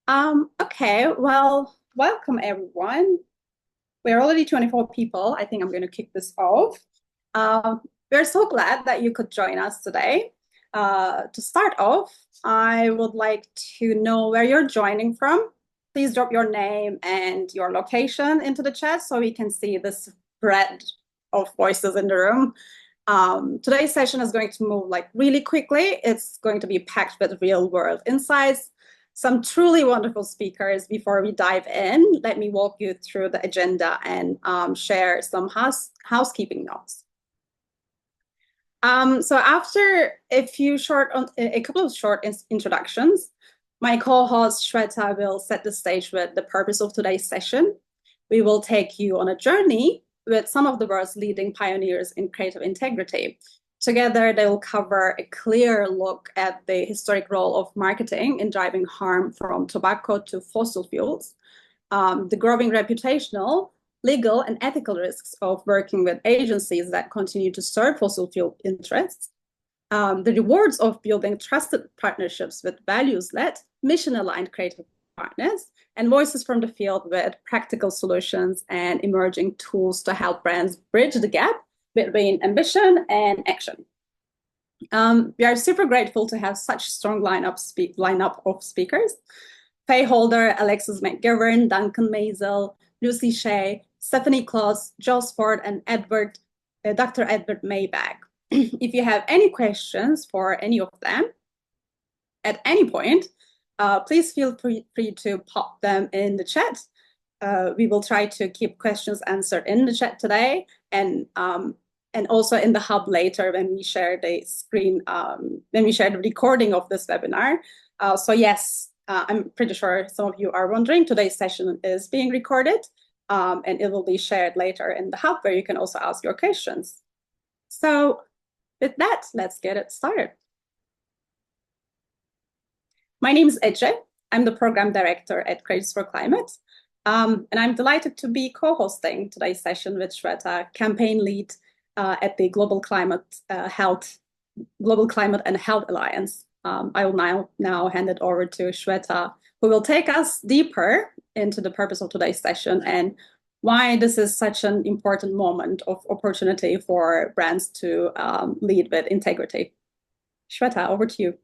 Okay, well, welcome everyone. We're already 24 people. I think I'm going to kick this off. Um, we're so glad that you could join us today. To start off, I would like to know where you're joining from. Please drop your name and your location into the chat so we can see the spread of voices in the room. Today's session is going to move like really quickly. It's going to be packed with real world insights, some truly wonderful speakers. Before we dive in, let me walk you through the agenda and share some housekeeping notes. So after a couple of short introductions, my co-host Shweta will set the stage with the purpose of today's session. We will take you on a journey with some of the world's leading pioneers in creative integrity. Together, they will cover a clear look at the historic role of marketing in driving harm from tobacco to fossil fuels, the growing reputational, legal, and ethical risks of working with agencies that continue to serve fossil fuel interests, the rewards of building trusted partnerships with values-led, mission-aligned creative partners, and voices from the field with practical solutions and emerging tools to help brands bridge the gap between ambition and action. We are super grateful to have such a strong lineup of speakers. Faye Holder, Alexis McGivern, Duncan Maisel, Lucy Shea, Stephanie Claus, Joss Ford, and Dr. Edward Maybach. If you have any questions for any of them at any point, please feel free to pop them in the chat. We will try to keep questions answered in the chat today and also in the hub later when we share the screen, when we share the recording of this webinar. So yes, I'm pretty sure some of you are wondering, today's session is being recorded and it will be shared later in the hub where you can also ask your questions. So with that, let's get it started. My name is Ece. I'm the program director at Credits for Climate. And I'm delighted to be co-hosting today's session with Shweta, campaign lead at the Global Climate and Health Alliance. I will now hand it over to Shweta, who will take us deeper into the purpose of today's session and why this is such an important moment of opportunity for brands to lead with integrity. Shweta, over to you.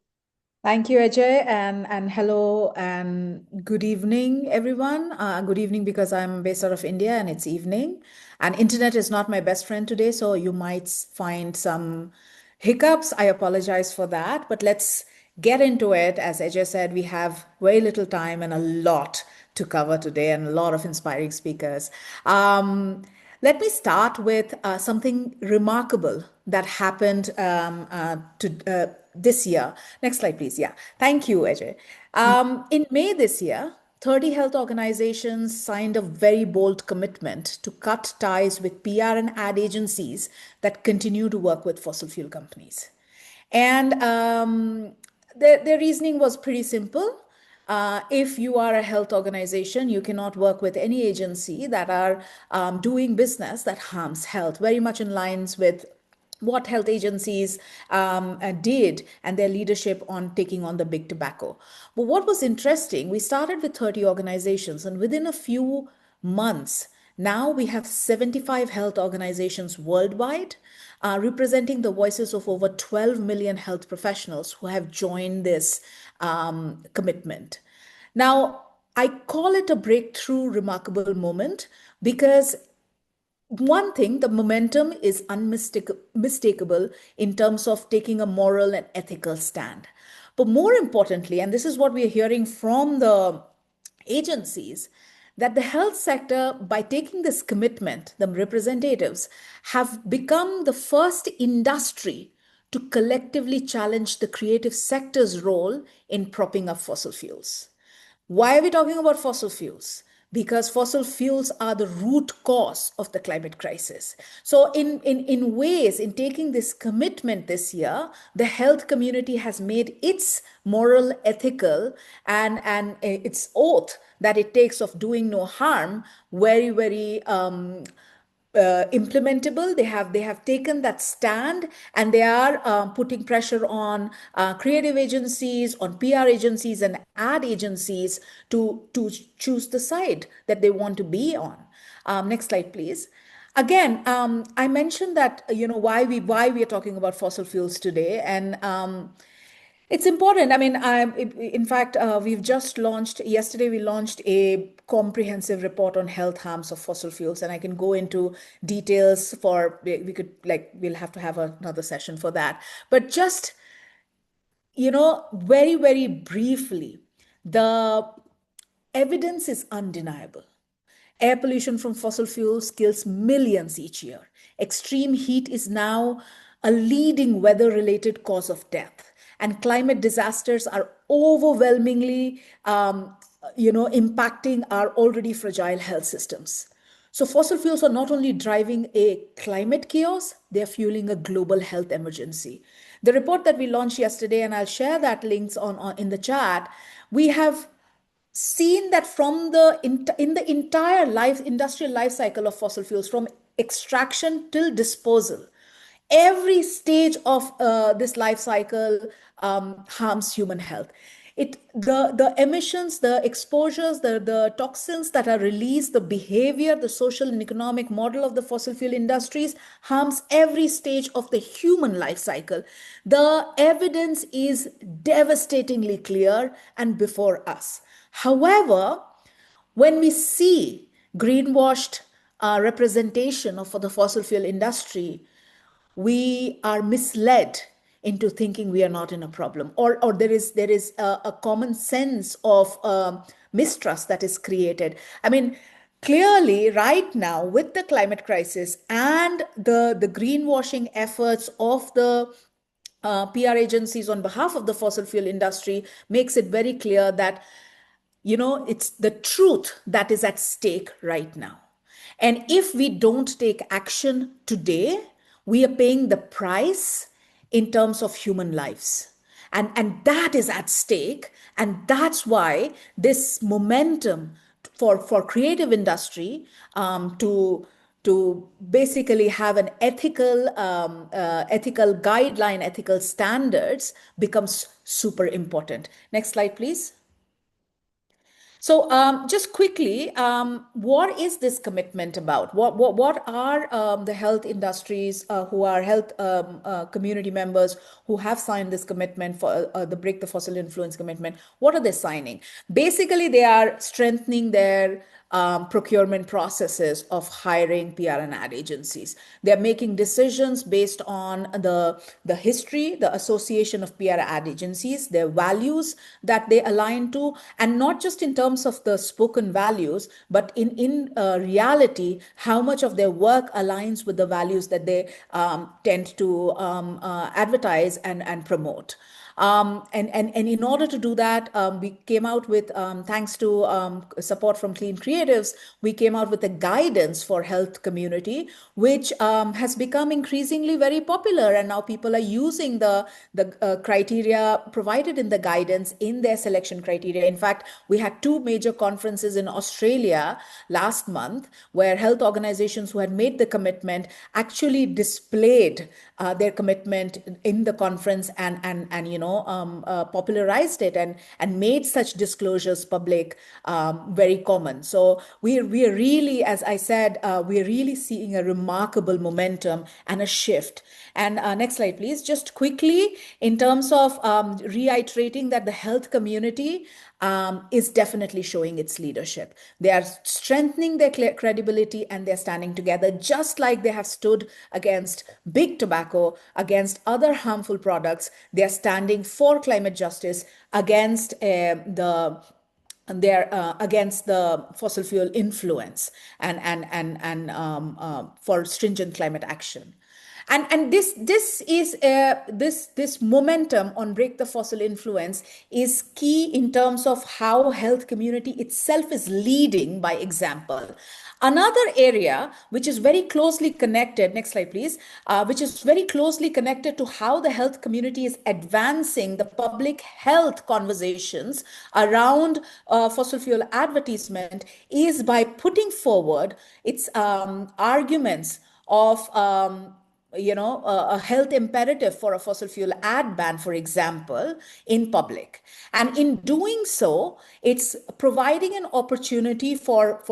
Thank you, Ajay, and hello and good evening, everyone. Good evening because I'm based out of India and it's evening. And internet is not my best friend today, so you might find some hiccups. I apologize for that, but let's get into it. As Ajay said, we have very little time and a lot to cover today and a lot of inspiring speakers. Let me start with something remarkable that happened this year. Next slide, please. Yeah. Thank you, Ajay. In May this year, 30 health organizations signed a very bold commitment to cut ties with PR and ad agencies that continue to work with fossil fuel companies. And their reasoning was pretty simple. If you are a health organization, you cannot work with any agency that are doing business that harms health, very much in lines with what health agencies did and their leadership on taking on the big tobacco. But what was interesting, we started with 30 organizations, and within a few months, now we have 75 health organizations worldwide, representing the voices of over 12 million health professionals who have joined this commitment. Now, I call it a breakthrough, remarkable moment because one thing, the momentum is unmistakable in terms of taking a moral and ethical stand. But more importantly, and this is what we are hearing from the agencies, that the health sector, by taking this commitment, the representatives have become the first industry to collectively challenge the creative sector's role in propping up fossil fuels. Why are we talking about fossil fuels? Because fossil fuels are the root cause of the climate crisis. So in ways, in taking this commitment this year, the health community has made its moral, ethical, and its oath that it takes of doing no harm very, very implementable. They have taken that stand, and they are putting pressure on creative agencies, on PR agencies, and ad agencies to choose the side that they want to be on. Next slide, please. Again, I mentioned that why we are talking about fossil fuels today, and it's important. I mean, in fact, we've just launched, yesterday, we launched a comprehensive report on health harms of fossil fuels. And I can go into details we could, like, we'll have to have another session for that. But just, very, very briefly, the evidence is undeniable. Air pollution from fossil fuels kills millions each year. Extreme heat is now a leading weather related cause of death. And climate disasters are overwhelmingly impacting our already fragile health systems. So, fossil fuels are not only driving a climate chaos, they're fueling a global health emergency. The report that we launched yesterday, and I'll share that links on in the chat, we have seen that from in the entire industrial life cycle of fossil fuels, from extraction till disposal, every stage of this life cycle harms human health. The emissions, the exposures, the toxins that are released, the behavior, the social and economic model of the fossil fuel industries harms every stage of the human life cycle. The evidence is devastatingly clear and before us. However, when we see greenwashed representation of the fossil fuel industry, we are misled into thinking we are not in a problem, or there is a common sense of mistrust that is created. I mean, clearly, right now, with the climate crisis and the greenwashing efforts of the PR agencies on behalf of the fossil fuel industry, makes it very clear that it's the truth that is at stake right now. And if we don't take action today, we are paying the price in terms of human lives. And that is at stake. And that's why this momentum for creative industry to basically have an ethical guideline, ethical standards becomes super important. Next slide, please. So, just quickly, what is this commitment about? What are the health industries who are health community members who have signed this commitment for the Break the Fossil Influence commitment? What are they signing? Basically, they are strengthening their procurement processes of hiring PR and ad agencies. They're making decisions based on the history, the association of PR ad agencies, their values that they align to, and not just in terms of the spoken values, but in reality, how much of their work aligns with the values that they tend to advertise and promote. And in order to do that, we came out with, thanks to support from Clean Creatives, we came out with a guidance for health community, which has become increasingly very popular. And now people are using the criteria provided in the guidance in their selection criteria. In fact, we had two major conferences in Australia last month where health organizations who had made the commitment actually displayed their commitment in the conference and popularized it and made such disclosures public very common. So we are really, as I said, we are really seeing a remarkable momentum and a shift. And next slide, please. Just quickly, in terms of reiterating that the health community is definitely showing its leadership. They are strengthening their credibility and they're standing together, just like they have stood against big tobacco, against other harmful products. They're standing for climate justice against against the fossil fuel influence and for stringent climate action. And this momentum on break the fossil influence is key in terms of how health community itself is leading by example. Another area which is very closely connected, next slide please, which is very closely connected to how the health community is advancing the public health conversations around fossil fuel advertisement, is by putting forward its arguments of a health imperative for a fossil fuel ad ban, for example, in public. And in doing so, it's providing an opportunity for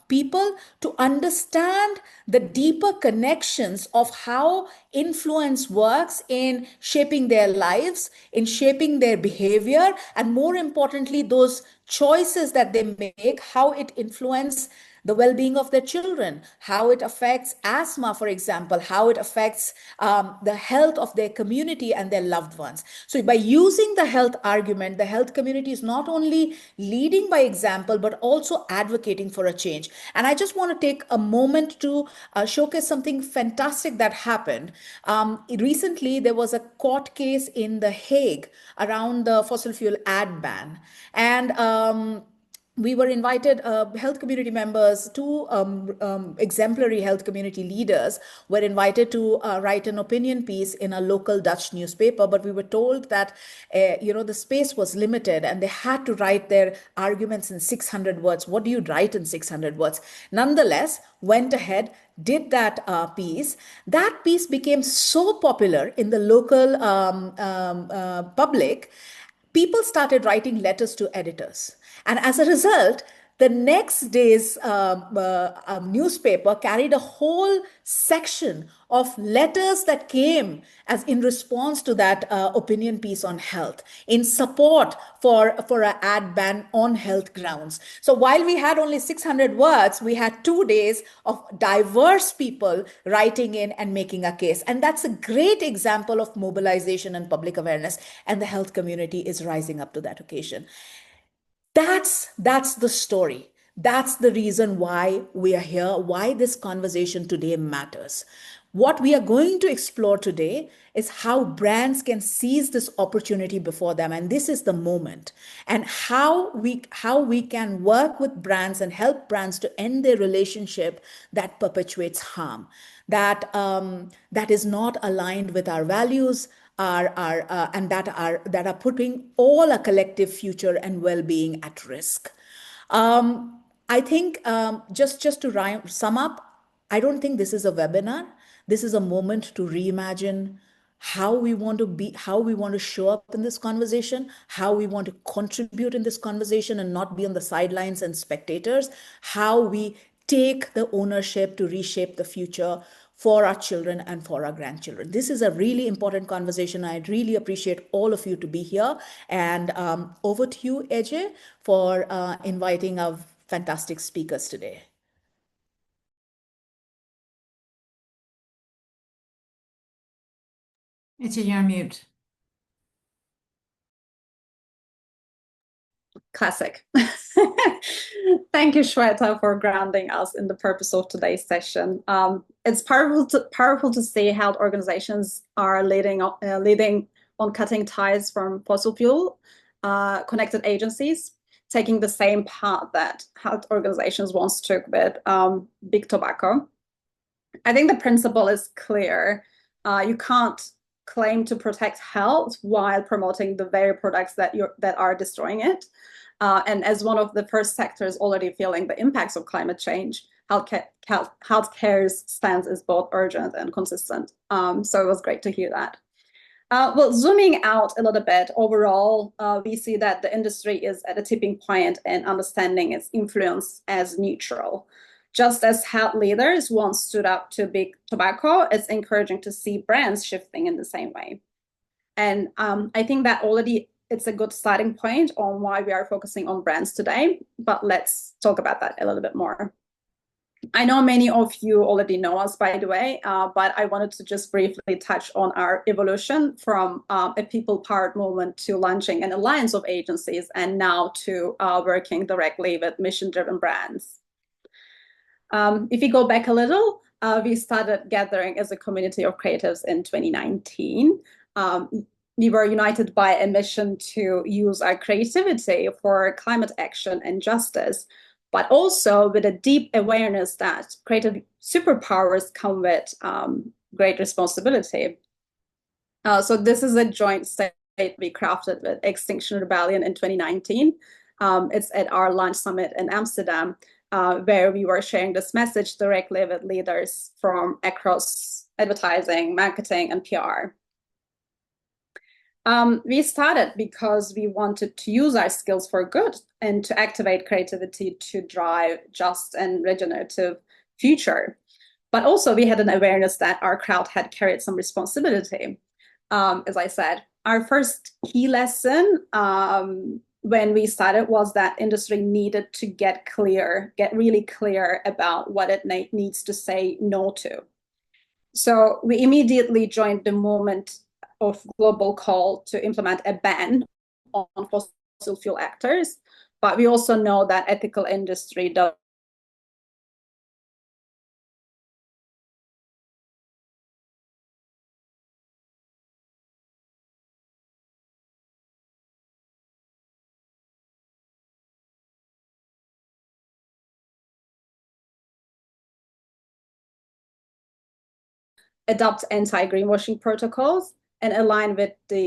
people to understand the deeper connections of how influence works in shaping their lives, in shaping their behavior, and more importantly, those choices that they make, how it influences the well-being of their children, how it affects asthma, for example, how it affects the health of their community and their loved ones. So by using the health argument, the health community is not only leading by example, but also advocating for a change. And I just want to take a moment to showcase something fantastic that happened. Recently, there was a court case in The Hague around the fossil fuel ad ban. And we were invited, health community members, two exemplary health community leaders were invited to write an opinion piece in a local Dutch newspaper, but we were told that the space was limited and they had to write their arguments in 600 words. What do you write in 600 words? Nonetheless, went ahead, did that piece. That piece became so popular in the local public, people started writing letters to editors. And as a result, the next day's newspaper carried a whole section of letters that came as in response to that opinion piece on health, in support for an ad ban on health grounds. So while we had only 600 words, we had 2 days of diverse people writing in and making a case. And that's a great example of mobilization and public awareness. And the health community is rising up to that occasion. That's the story. That's the reason why we are here, why this conversation today matters. What we are going to explore today is how brands can seize this opportunity before them, and this is the moment, and how we can work with brands and help brands to end their relationship that perpetuates harm, that is not aligned with our values, and that are putting all our collective future and well-being at risk. I think, just to sum up, I don't think this is a webinar. This is a moment to reimagine how we want to be, how we want to show up in this conversation, how we want to contribute in this conversation and not be on the sidelines and spectators, how we take the ownership to reshape the future for our children and for our grandchildren. This is a really important conversation. I really appreciate all of you to be here. And over to you, Ajay, for inviting our fantastic speakers today. Ajay, you're on mute. Classic. Thank you, Shweta, for grounding us in the purpose of today's session. It's powerful to see how organizations are leading on cutting ties from fossil fuel connected agencies, taking the same path that health organizations once took with big tobacco. I think the principle is clear. You can't claim to protect health while promoting the very products that are destroying it. And as one of the first sectors already feeling the impacts of climate change, healthcare's stance is both urgent and consistent. So it was great to hear that. Well, zooming out a little bit, overall, we see that the industry is at a tipping point in understanding its influence as neutral. Just as health leaders once stood up to big tobacco, it's encouraging to see brands shifting in the same way. And I think that already it's a good starting point on why we are focusing on brands today, but let's talk about that a little bit more. I know many of you already know us, by the way, but I wanted to just briefly touch on our evolution from a people-powered movement to launching an alliance of agencies and now to working directly with mission-driven brands. If we go back a little, we started gathering as a community of creatives in 2019. We were united by a mission to use our creativity for climate action and justice, but also with a deep awareness that creative superpowers come with great responsibility. So this is a joint statement we crafted with Extinction Rebellion in 2019. It's at our launch summit in Amsterdam, where we were sharing this message directly with leaders from across advertising, marketing, and PR. We started because we wanted to use our skills for good and to activate creativity to drive just and regenerative future. But also we had an awareness that our crowd had carried some responsibility. As I said, our first key lesson when we started was that industry needed to get really clear about what it needs to say no to. So we immediately joined the movement of global call to implement a ban on fossil fuel actors, but we also know that ethical industry does adopt anti-greenwashing protocols and align with the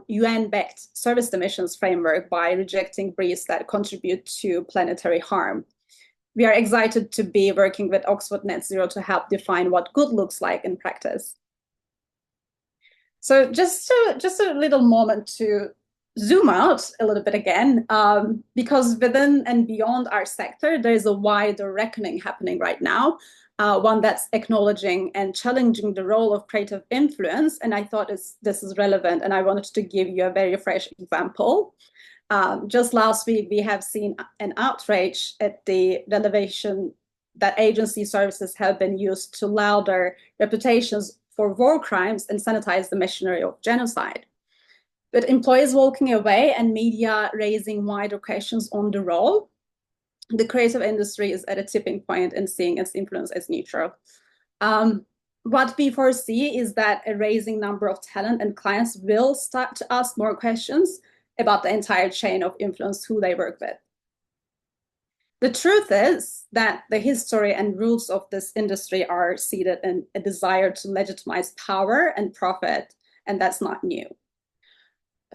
UN-backed service emissions framework by rejecting briefs that contribute to planetary harm. We are excited to be working with Oxford Net Zero to help define what good looks like in practice. So just a little moment to zoom out a little bit again, because within and beyond our sector, there is a wider reckoning happening right now, one that's acknowledging and challenging the role of creative influence. And I thought this is relevant, and I wanted to give you a very fresh example. Just last week, we have seen an outrage at the revelation that agency services have been used to louder reputations for war crimes and sanitize the machinery of genocide. With employees walking away and media raising wider questions on the role, the creative industry is at a tipping point in seeing its influence as neutral. What we foresee is that a rising number of talent and clients will start to ask more questions about the entire chain of influence who they work with. The truth is that the history and rules of this industry are seated in a desire to legitimize power and profit, and that's not new.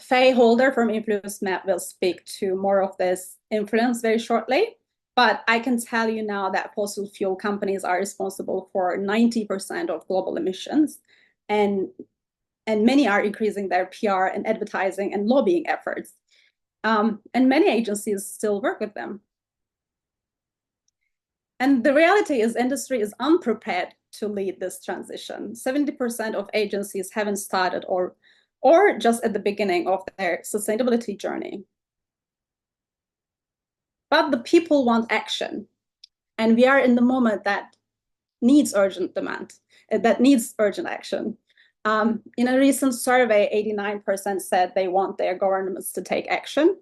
Faye Holder from Influence Map will speak to more of this influence very shortly, but I can tell you now that fossil fuel companies are responsible for 90% of global emissions, and many are increasing their PR and advertising and lobbying efforts. And many agencies still work with them. And the reality is industry is unprepared to lead this transition. 70% of agencies haven't started or just at the beginning of their sustainability journey. But the people want action. And we are in the moment that needs urgent demand, that needs urgent action. In a recent survey, 89% said they want their governments to take action.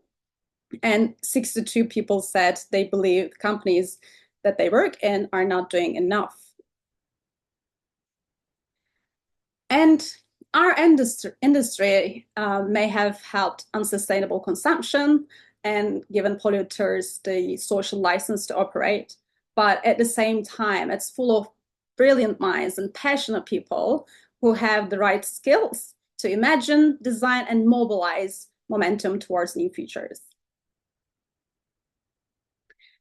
And 62 people said they believe companies that they work in are not doing enough. And our industry may have helped unsustainable consumption and given polluters the social license to operate. But at the same time, it's full of brilliant minds and passionate people who have the right skills to imagine, design, and mobilize momentum towards new futures.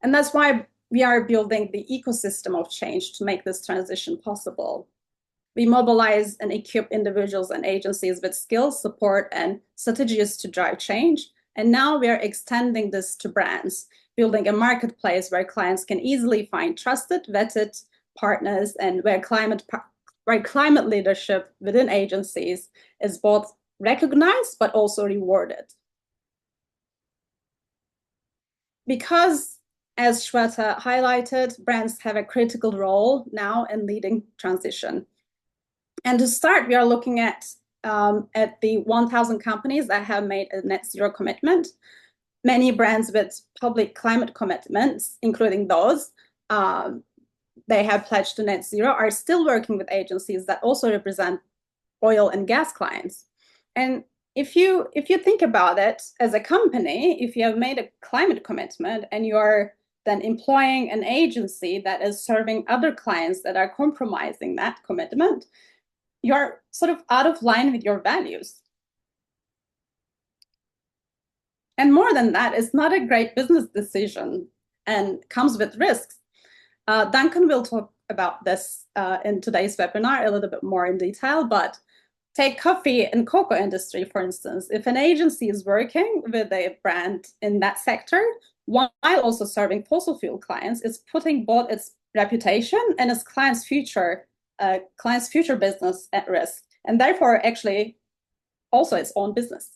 And that's why we are building the ecosystem of change to make this transition possible. We mobilize and equip individuals and agencies with skills, support, and strategies to drive change. And now we are extending this to brands, building a marketplace where clients can easily find trusted, vetted partners, and where climate leadership within agencies is both recognized but also rewarded. Because, as Shweta highlighted, brands have a critical role now in leading transition. And to start, we are looking at the 1,000 companies that have made a net zero commitment. Many brands with public climate commitments, including those, they have pledged to net zero are still working with agencies that also represent oil and gas clients. And if you think about it as a company, if you have made a climate commitment and you are then employing an agency that is serving other clients that are compromising that commitment, you're sort of out of line with your values. And more than that, it's not a great business decision and comes with risks. Duncan will talk about this in today's webinar a little bit more in detail, but take coffee and cocoa industry, for instance. If an agency is working with a brand in that sector, while also serving fossil fuel clients, it's putting both its reputation and its client's future business at risk, and therefore actually also its own business.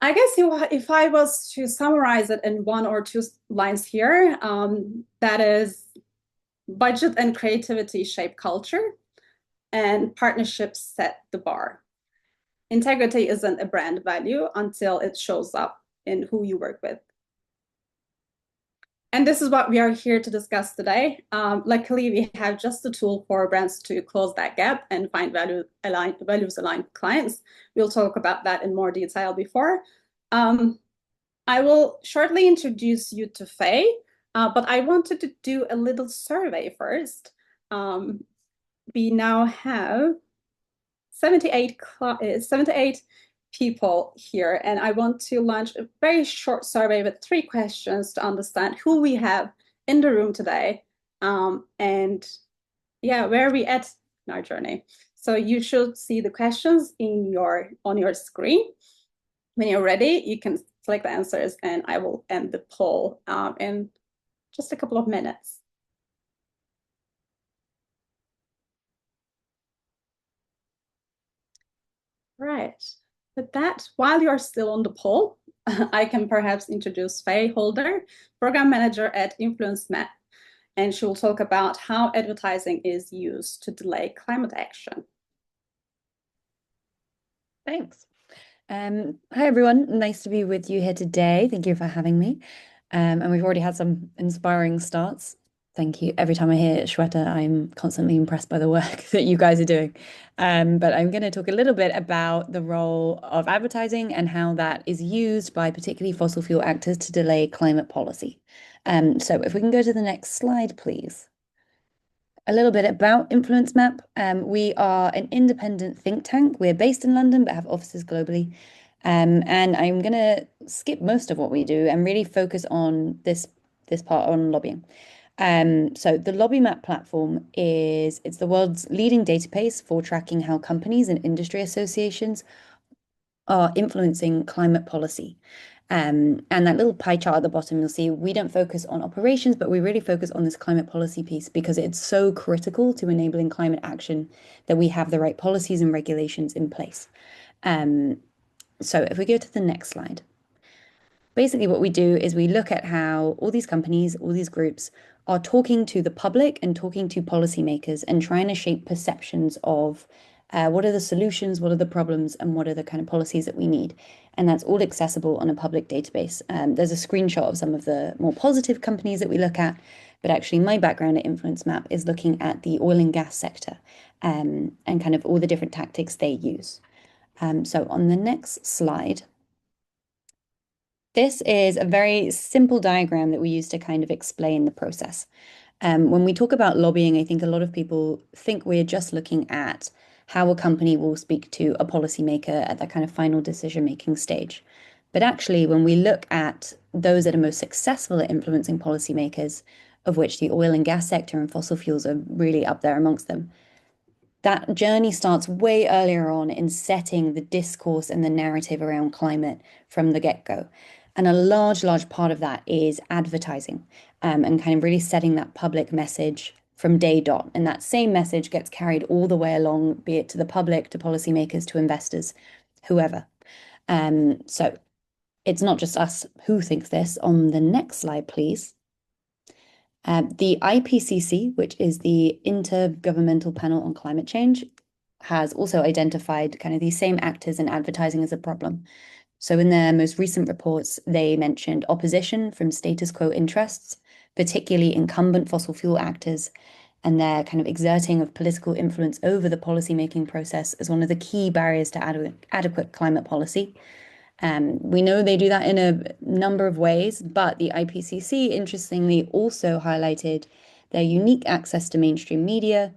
I guess if I was to summarize it in one or two lines here, that is budget and creativity shape culture, and partnerships set the bar. Integrity isn't a brand value until it shows up in who you work with. And this is what we are here to discuss today. Luckily, we have just a tool for brands to close that gap and find values-aligned clients. We'll talk about that in more detail before. I will shortly introduce you to Faye, but I wanted to do a little survey first. We now have 78 people here, and I want to launch a very short survey with 3 questions to understand who we have in the room today, and yeah, where are we at in our journey. So you should see the questions on your screen. When you're ready, you can select the answers, and I will end the poll in just a couple of minutes. Right. With that, while you're still on the poll, I can perhaps introduce Faye Holder, Program Manager at InfluenceMap, and she will talk about how advertising is used to delay climate action. Thanks. Hi, everyone. Nice to be with you here today. Thank you for having me. And we've already had some inspiring starts. Thank you. Every time I hear Shweta, I'm constantly impressed by the work that you guys are doing. But I'm going to talk a little bit about the role of advertising and how that is used by particularly fossil fuel actors to delay climate policy. So if we can go to the next slide, please. A little bit about InfluenceMap. We are an independent think tank. We're based in London, but have offices globally. And I'm going to skip most of what we do and really focus on this part on lobbying. So the LobbyMap platform it's the world's leading database for tracking how companies and industry associations are influencing climate policy. And that little pie chart at the bottom, you'll see we don't focus on operations, but we really focus on this climate policy piece because it's so critical to enabling climate action that we have the right policies and regulations in place. So if we go to the next slide. Basically, what we do is we look at how all these companies, all these groups are talking to the public and talking to policymakers and trying to shape perceptions of what are the solutions, what are the problems, and what are the kind of policies that we need. And that's all accessible on a public database. There's a screenshot of some of the more positive companies that we look at, but actually my background at InfluenceMap is looking at the oil and gas sector and kind of all the different tactics they use. So on the next slide, this is a very simple diagram that we use to kind of explain the process. When we talk about lobbying, I think a lot of people think we're just looking at how a company will speak to a policymaker at that kind of final decision-making stage. But actually, when we look at those that are most successful at influencing policymakers, of which the oil and gas sector and fossil fuels are really up there amongst them, that journey starts way earlier on in setting the discourse and the narrative around climate from the get-go. And a large part of that is advertising and kind of really setting that public message from day dot. And that same message gets carried all the way along, be it to the public, to policymakers, to investors, whoever. So it's not just us who thinks this. On the next slide, please. The IPCC, which is the Intergovernmental Panel on Climate Change, has also identified kind of these same actors in advertising as a problem. So in their most recent reports, they mentioned opposition from status quo interests, particularly incumbent fossil fuel actors and their kind of exerting of political influence over the policymaking process as one of the key barriers to adequate climate policy. We know they do that in a number of ways, but the IPCC interestingly also highlighted their unique access to mainstream media,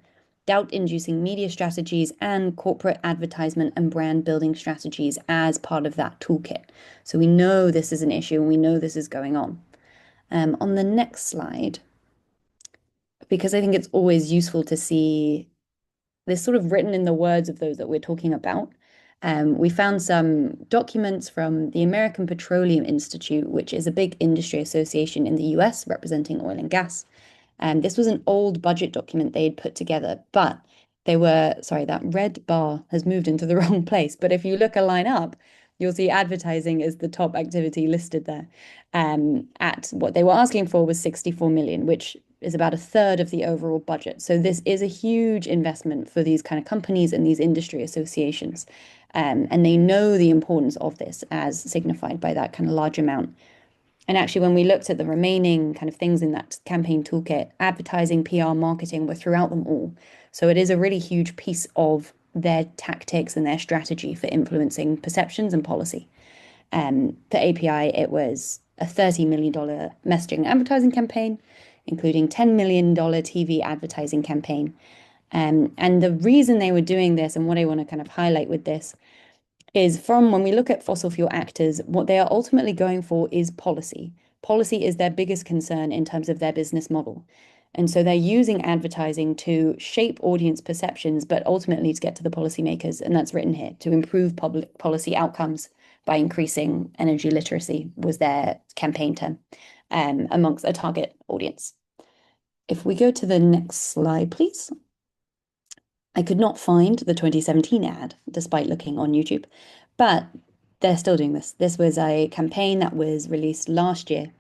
doubt-inducing media strategies, and corporate advertisement and brand building strategies as part of that toolkit. So we know this is an issue and we know this is going on. On the next slide, because I think it's always useful to see this sort of written in the words of those that we're talking about. We found some documents from the American Petroleum Institute, which is a big industry association in the US representing oil and gas. This was an old budget document they had put together, but they were, sorry, that red bar has moved into the wrong place. But if you look a line up, you'll see advertising is the top activity listed there. At what they were asking for was 64 million, which is about a third of the overall budget. So this is a huge investment for these kind of companies and these industry associations. And they know the importance of this as signified by that kind of large amount. And actually, when we looked at the remaining kind of things in that campaign toolkit, advertising, PR, marketing were throughout them all. So it is a really huge piece of their tactics and their strategy for influencing perceptions and policy. For API, it was a $30 million messaging and advertising campaign, including $10 million TV advertising campaign. And the reason they were doing this, and what I want to kind of highlight with this, is from when we look at fossil fuel actors, what they are ultimately going for is policy. Policy is their biggest concern in terms of their business model. And so they're using advertising to shape audience perceptions, but ultimately to get to the policymakers. And that's written here to improve public policy outcomes by increasing energy literacy was their campaign term amongst a target audience. If we go to the next slide, please. I could not find the 2017 ad, despite looking on YouTube, but they're still doing this. This was a campaign that was released last year,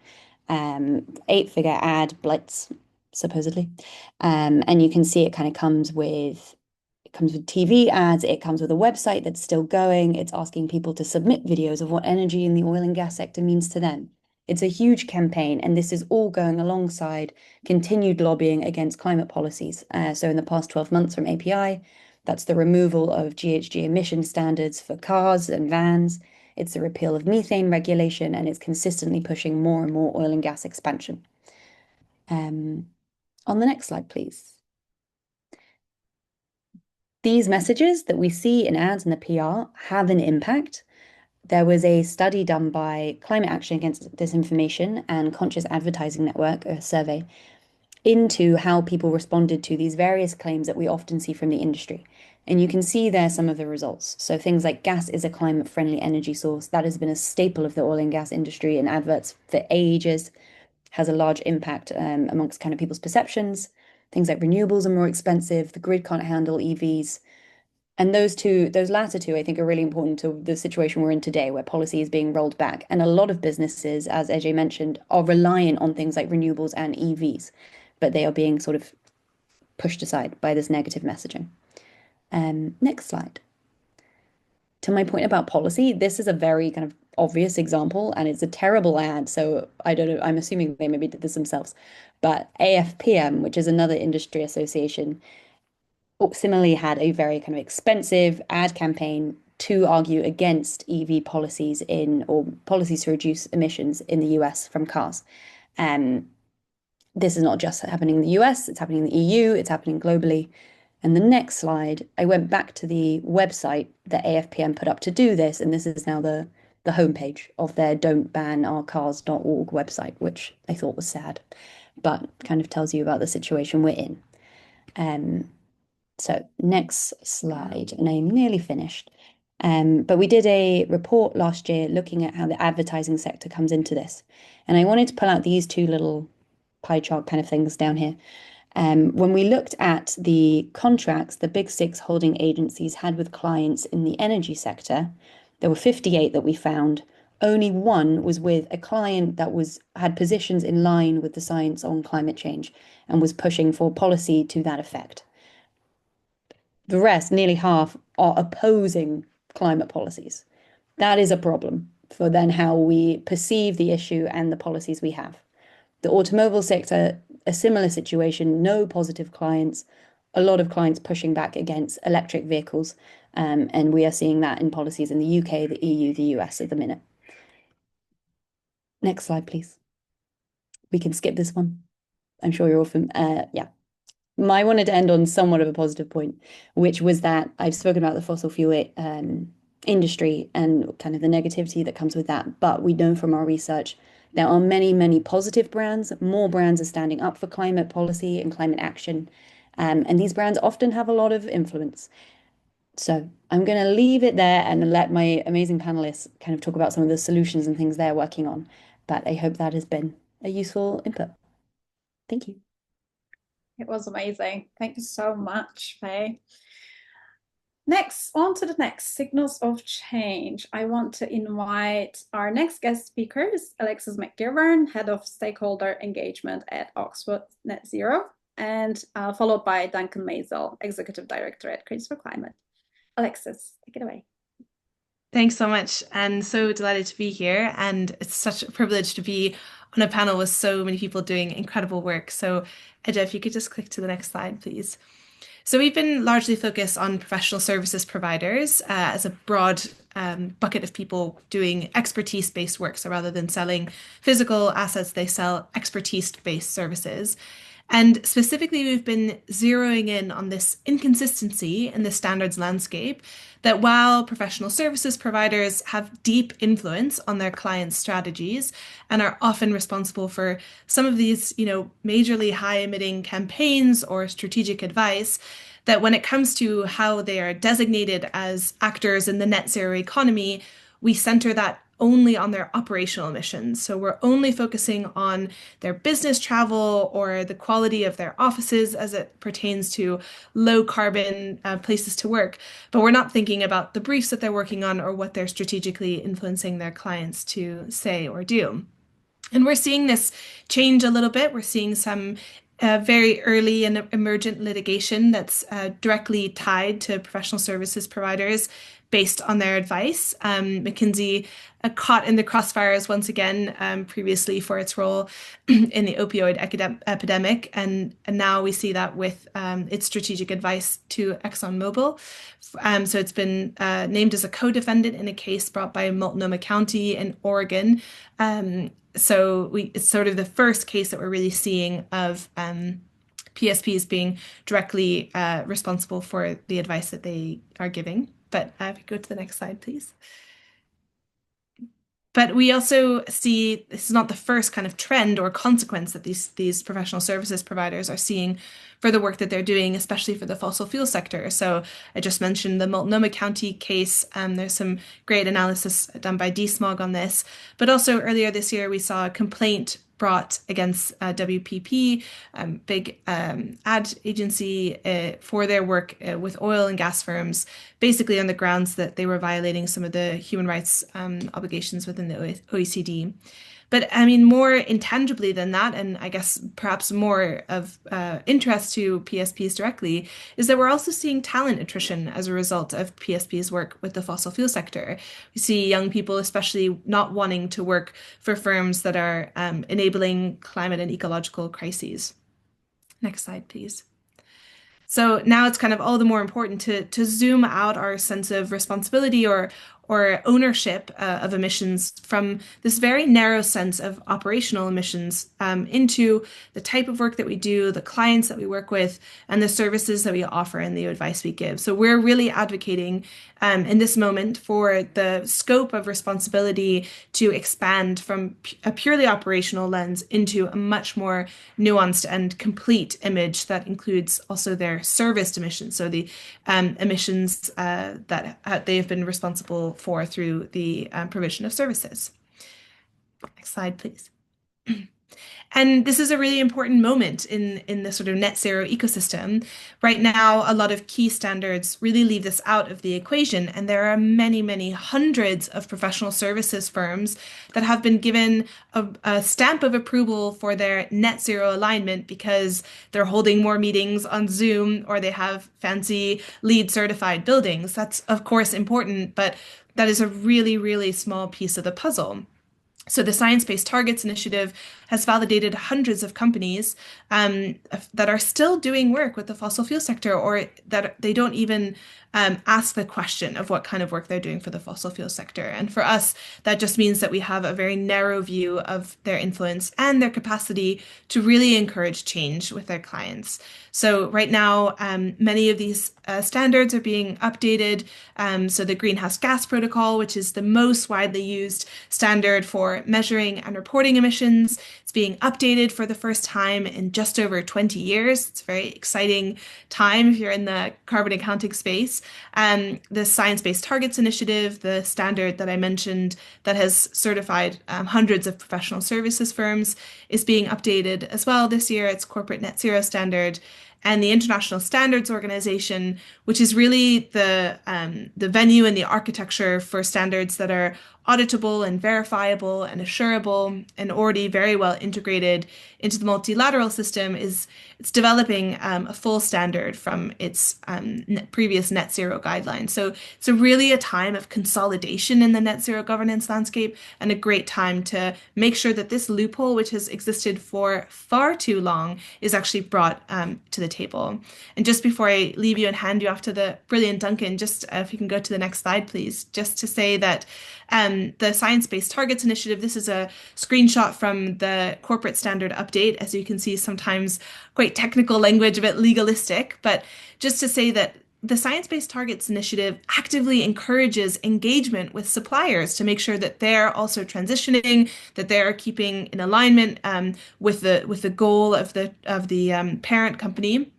8-figure ad blitz, supposedly. And you can see it kind of comes with TV ads, it comes with a website that's still going. It's asking people to submit videos of what energy in the oil and gas sector means to them. It's a huge campaign, and this is all going alongside continued lobbying against climate policies. So in the past 12 months from API, that's the removal of GHG emission standards for cars and vans. It's the repeal of methane regulation, and it's consistently pushing more and more oil and gas expansion. On the next slide, please. These messages that we see in ads and the PR have an impact. There was a study done by Climate Action Against Disinformation and Conscious Advertising Network, a survey, into how people responded to these various claims that we often see from the industry. And you can see there some of the results. So things like gas is a climate-friendly energy source. That has been a staple of the oil and gas industry in adverts for ages, has a large impact amongst kind of people's perceptions. Things like renewables are more expensive, the grid can't handle EVs. And those latter two, I think, are really important to the situation we're in today, where policy is being rolled back. And a lot of businesses, as Ajay mentioned, are reliant on things like renewables and EVs, but they are being sort of pushed aside by this negative messaging. Next slide. To my point about policy, this is a very kind of obvious example, and it's a terrible ad. So I don't know, I'm assuming they maybe did this themselves. But AFPM, which is another industry association, similarly had a very kind of expensive ad campaign to argue against EV policies or policies to reduce emissions in the US from cars. This is not just happening in the US, it's happening in the EU, it's happening globally. And the next slide, I went back to the website that AFPM put up to do this, and this is now the homepage of their don'tbanourcars.org website, which I thought was sad, but kind of tells you about the situation we're in. So next slide, and I'm nearly finished. But we did a report last year looking at how the advertising sector comes into this. And I wanted to pull out these two little pie chart kind of things down here. When we looked at the contracts the big six holding agencies had with clients in the energy sector, there were 58 that we found. Only one was with a client that had positions in line with the science on climate change and was pushing for policy to that effect. The rest, nearly half, are opposing climate policies. That is a problem for then how we perceive the issue and the policies we have. The automobile sector, a similar situation, no positive clients, a lot of clients pushing back against electric vehicles. And we are seeing that in policies in the UK, the EU, the US at the minute. Next slide, please. We can skip this one. I'm sure you're all yeah. I wanted to end on somewhat of a positive point, which was that I've spoken about the fossil fuel industry and kind of the negativity that comes with that. But we know from our research there are many, many positive brands. More brands are standing up for climate policy and climate action. And these brands often have a lot of influence. So I'm going to leave it there and let my amazing panelists kind of talk about some of the solutions and things they're working on. But I hope that has been a useful input. Thank you. It was amazing. Thank you so much, Faye. Next, on to the next, signals of change. I want to invite our next guest speakers, Alexis McGivern, Head of Stakeholder Engagement at Oxford Net Zero, and followed by Duncan Maisel, Executive Director at Creates for Climate. Alexis, take it away. Thanks so much. And so delighted to be here. And it's such a privilege to be on a panel with so many people doing incredible work. So Edja, if you could just click to the next slide, please. So we've been largely focused on professional services providers as a broad bucket of people doing expertise-based work. So rather than selling physical assets, they sell expertise-based services. And specifically, we've been zeroing in on this inconsistency in the standards landscape that while professional services providers have deep influence on their clients' strategies and are often responsible for some of these, majorly high emitting campaigns or strategic advice, that when it comes to how they are designated as actors in the net zero economy, we center that only on their operational emissions. So we're only focusing on their business travel or the quality of their offices as it pertains to low carbon places to work. But we're not thinking about the briefs that they're working on or what they're strategically influencing their clients to say or do. And we're seeing this change a little bit. We're seeing some very early and emergent litigation that's directly tied to professional services providers based on their advice. McKinsey caught in the crossfires once again previously for its role in the opioid epidemic. And now we see that with its strategic advice to ExxonMobil. So it's been named as a co-defendant in a case brought by Multnomah County in Oregon. So it's sort of the first case that we're really seeing of PSPs being directly responsible for the advice that they are giving. But if you go to the next slide, please. But we also see this is not the first kind of trend or consequence that these professional services providers are seeing for the work that they're doing, especially for the fossil fuel sector. So I just mentioned the Multnomah County case. There's some great analysis done by DSMOG on this. But also earlier this year, we saw a complaint brought against WPP, big ad agency, for their work with oil and gas firms, basically on the grounds that they were violating some of the human rights obligations within the OECD. But I mean, more intangibly than that, and I guess perhaps more of interest to PSPs directly, is that we're also seeing talent attrition as a result of PSPs' work with the fossil fuel sector. We see young people especially not wanting to work for firms that are enabling climate and ecological crises. Next slide, please. So now it's kind of all the more important to zoom out our sense of responsibility or ownership of emissions from this very narrow sense of operational emissions into the type of work that we do, the clients that we work with, and the services that we offer and the advice we give. So we're really advocating in this moment for the scope of responsibility to expand from a purely operational lens into a much more nuanced and complete image that includes also their serviced emissions. So the emissions that they have been responsible for through the provision of services. Next slide, please. And this is a really important moment in the sort of net zero ecosystem. Right now, a lot of key standards really leave this out of the equation. And there are many, many hundreds of professional services firms that have been given a stamp of approval for their net zero alignment because they're holding more meetings on Zoom or they have fancy LEED certified buildings. That's, of course, important, but that is a really, really small piece of the puzzle. So the Science Based Targets Initiative has validated hundreds of companies that are still doing work with the fossil fuel sector, or that they don't even ask the question of what kind of work they're doing for the fossil fuel sector. And for us, that just means that we have a very narrow view of their influence and their capacity to really encourage change with their clients. So right now, many of these standards are being updated. So the Greenhouse Gas Protocol, which is the most widely used standard for measuring and reporting emissions, it's being updated for the first time in just over 20 years. It's a very exciting time if you're in the carbon accounting space. The Science Based Targets Initiative, the standard that I mentioned that has certified hundreds of professional services firms, is being updated as well this year. It's Corporate Net Zero Standard. And the International Standards Organization, which is really the venue and the architecture for standards that are auditable and verifiable and assurable and already very well integrated into the multilateral system, it's developing a full standard from its previous net zero guidelines. So it's really a time of consolidation in the net zero governance landscape, and a great time to make sure that this loophole, which has existed for far too long, is actually brought to the table. And just before I leave you and hand you off to the brilliant Duncan, just if you can go to the next slide, please, just to say that the Science Based Targets Initiative, this is a screenshot from the corporate standard update. As you can see, sometimes quite technical language, a bit legalistic, but just to say that the Science Based Targets Initiative actively encourages engagement with suppliers to make sure that they're also transitioning, that they're keeping in alignment with the goal of the parent company.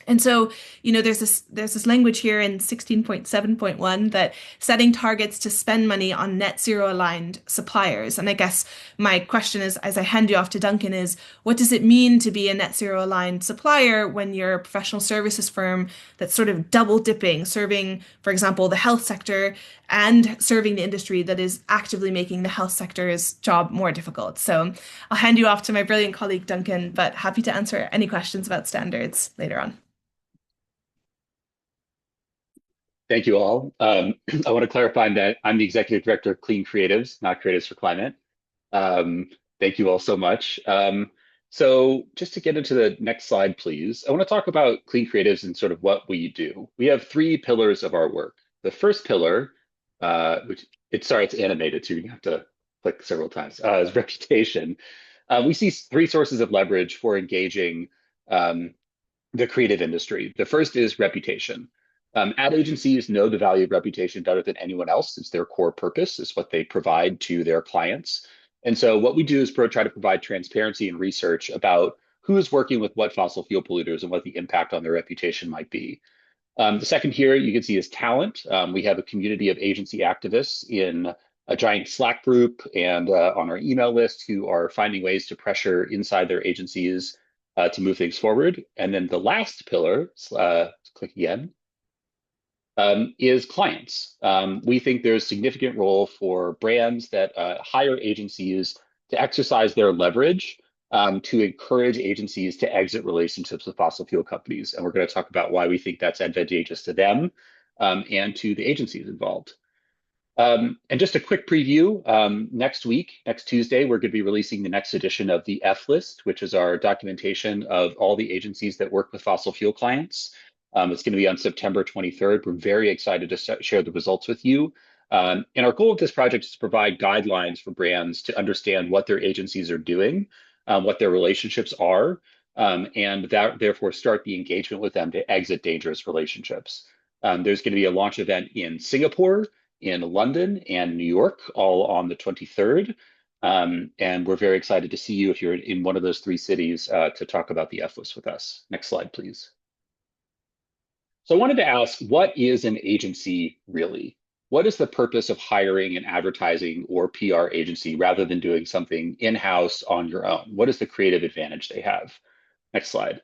And so, there's this language here in 16.7.1 that setting targets to spend money on net zero aligned suppliers. And I guess my question is, as I hand you off to Duncan, is what does it mean to be a net zero aligned supplier when you're a professional services firm that's sort of double dipping, serving, for example, the health sector and serving the industry that is actively making the health sector's job more difficult? So I'll hand you off to my brilliant colleague, Duncan, but happy to answer any questions about standards later on. Thank you all. I want to clarify that I'm the executive director of Clean Creatives, not Creatives for Climate. Thank you all so much. So just to get into the next slide, please, I want to talk about Clean Creatives and sort of what we do. We have three pillars of our work. The first pillar, it's animated, so you have to click several times, is reputation. We see three sources of leverage for engaging the creative industry. The first is reputation. Ad agencies know the value of reputation better than anyone else. It's their core purpose. It's what they provide to their clients. And so what we do is try to provide transparency and research about who is working with what fossil fuel polluters and what the impact on their reputation might be. The second here you can see is talent. We have a community of agency activists in a giant Slack group and on our email list who are finding ways to pressure inside their agencies to move things forward. And then the last pillar, click again, is clients. We think there's significant role for brands that hire agencies to exercise their leverage to encourage agencies to exit relationships with fossil fuel companies. And we're going to talk about why we think that's advantageous to them and to the agencies involved. And just a quick preview, next week, next Tuesday, we're going to be releasing the next edition of the F list, which is our documentation of all the agencies that work with fossil fuel clients. It's going to be on September 23rd. We're very excited to share the results with you. And our goal of this project is to provide guidelines for brands to understand what their agencies are doing, what their relationships are, and that therefore start the engagement with them to exit dangerous relationships. There's going to be a launch event in Singapore, in London, and New York, all on the 23rd. And we're very excited to see you if you're in one of those three cities to talk about the F list with us. Next slide, please. So I wanted to ask, what is an agency really? What is the purpose of hiring an advertising or PR agency rather than doing something in-house on your own? What is the creative advantage they have? Next slide.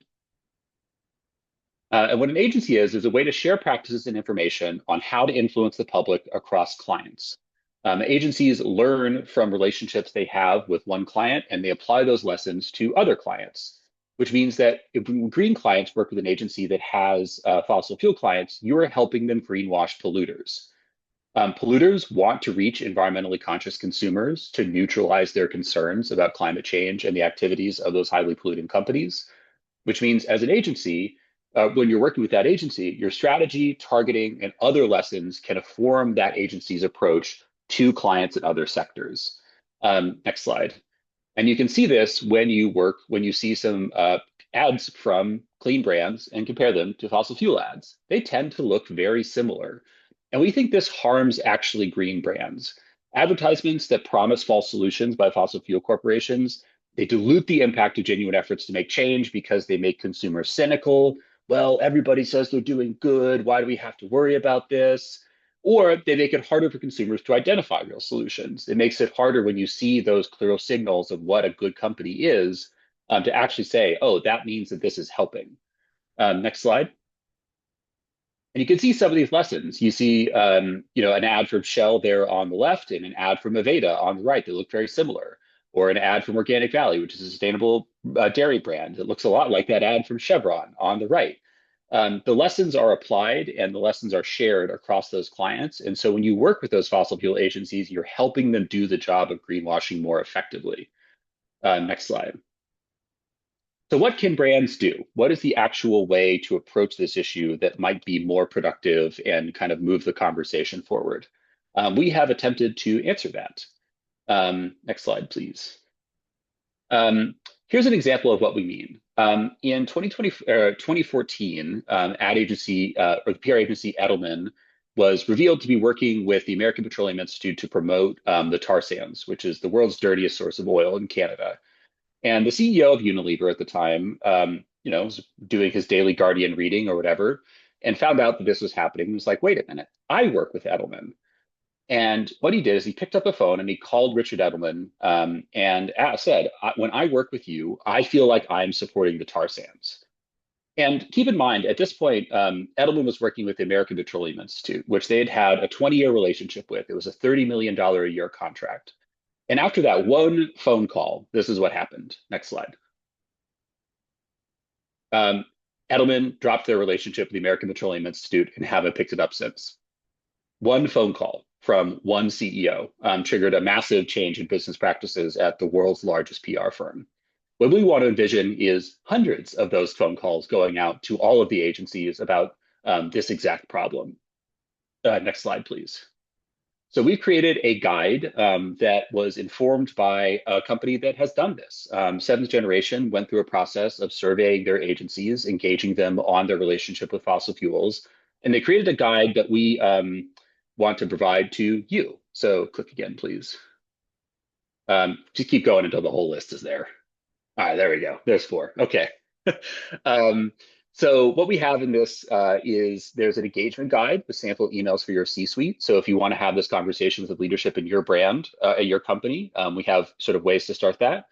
And what an agency is a way to share practices and information on how to influence the public across clients. Agencies learn from relationships they have with one client, and they apply those lessons to other clients, which means that if green clients work with an agency that has fossil fuel clients, you are helping them greenwash polluters. Polluters want to reach environmentally conscious consumers to neutralize their concerns about climate change and the activities of those highly polluting companies, which means as an agency, when you're working with that agency, your strategy, targeting, and other lessons can inform that agency's approach to clients in other sectors. Next slide. And you can see this when you see some ads from clean brands and compare them to fossil fuel ads. They tend to look very similar. And we think this harms actually green brands. Advertisements that promise false solutions by fossil fuel corporations, they dilute the impact of genuine efforts to make change because they make consumers cynical. Well, everybody says they're doing good. Why do we have to worry about this? Or they make it harder for consumers to identify real solutions. It makes it harder when you see those clear signals of what a good company is to actually say, oh, that means that this is helping. Next slide. And you can see some of these lessons. You see, an ad from Shell there on the left and an ad from Aveda on the right. They look very similar. Or an ad from Organic Valley, which is a sustainable dairy brand. It looks a lot like that ad from Chevron on the right. The lessons are applied and the lessons are shared across those clients. And so when you work with those fossil fuel agencies, you're helping them do the job of greenwashing more effectively. Next slide. So what can brands do? What is the actual way to approach this issue that might be more productive and kind of move the conversation forward? We have attempted to answer that. Next slide, please. Here's an example of what we mean. In 2014, ad agency or the PR agency Edelman was revealed to be working with the American Petroleum Institute to promote the tar sands, which is the world's dirtiest source of oil in Canada. And the CEO of Unilever at the time, was doing his daily Guardian reading or whatever, and found out that this was happening. He was like, wait a minute, I work with Edelman. And what he did is he picked up the phone and he called Richard Edelman and said, when I work with you, I feel like I'm supporting the tar sands. And keep in mind, at this point, Edelman was working with the American Petroleum Institute, which they had a 20-year relationship with. It was a $30 million a year contract. And after that one phone call, this is what happened. Next slide. Edelman dropped their relationship with the American Petroleum Institute and haven't picked it up since. One phone call from one CEO triggered a massive change in business practices at the world's largest PR firm. What we want to envision is hundreds of those phone calls going out to all of the agencies about this exact problem. Next slide, please. So we've created a guide that was informed by a company that has done this. Seventh Generation went through a process of surveying their agencies, engaging them on their relationship with fossil fuels, and they created a guide that we want to provide to you. So click again, please. Just keep going until the whole list is there. All right, there we go. There's 4. Okay. So what we have in this is there's an engagement guide with sample emails for your C-suite. So if you want to have this conversation with the leadership in your brand, at your company, we have sort of ways to start that.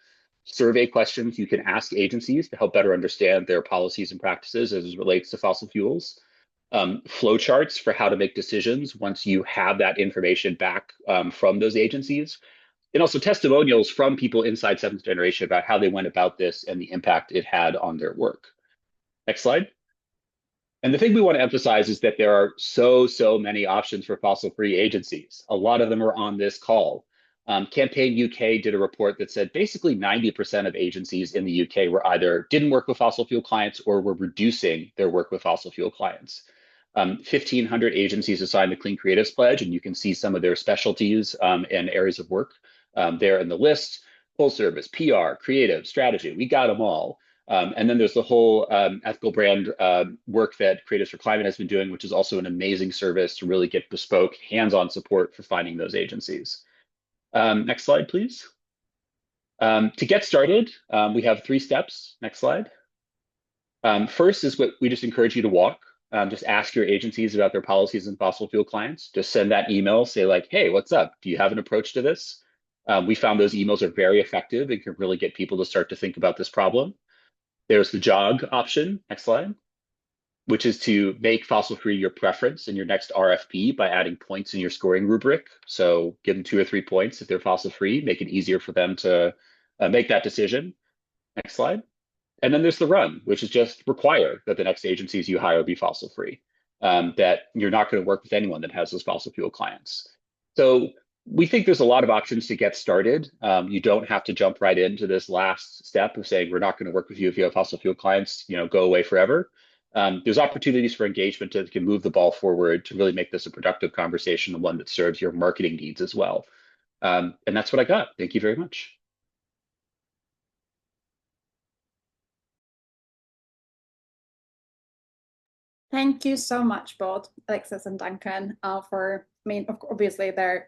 Survey questions you can ask agencies to help better understand their policies and practices as it relates to fossil fuels. Flowcharts for how to make decisions once you have that information back from those agencies. And also testimonials from people inside Seventh Generation about how they went about this and the impact it had on their work. Next slide. And the thing we want to emphasize is that there are so many options for fossil-free agencies. A lot of them are on this call. Campaign UK did a report that said basically 90% of agencies in the UK were either didn't work with fossil fuel clients or were reducing their work with fossil fuel clients. 1,500 agencies assigned the Clean Creatives Pledge, and you can see some of their specialties and areas of work there in the list. Full service, PR, creative, strategy, we got them all. And then there's the whole ethical brand work that Creatives for Climate has been doing, which is also an amazing service to really get bespoke, hands-on support for finding those agencies. Next slide, please. To get started, we have 3 steps. Next slide. First is what we just encourage you to walk. Just ask your agencies about their policies and fossil fuel clients. Just send that email, say like, hey, what's up? Do you have an approach to this? We found those emails are very effective and can really get people to start to think about this problem. There's the jog option, next slide, which is to make fossil-free your preference in your next RFP by adding points in your scoring rubric. So give them 2 or 3 points if they're fossil-free, make it easier for them to make that decision. Next slide. And then there's the run, which is just require that the next agencies you hire be fossil-free. that you're not going to work with anyone that has those fossil fuel clients. So we think there's a lot of options to get started. You don't have to jump right into this last step of saying, we're not going to work with you if you have fossil fuel clients, go away forever. There's opportunities for engagement that can move the ball forward to really make this a productive conversation, and one that serves your marketing needs as well. And that's what I got. Thank you very much. Thank you so much, both Alexis and Duncan, obviously there are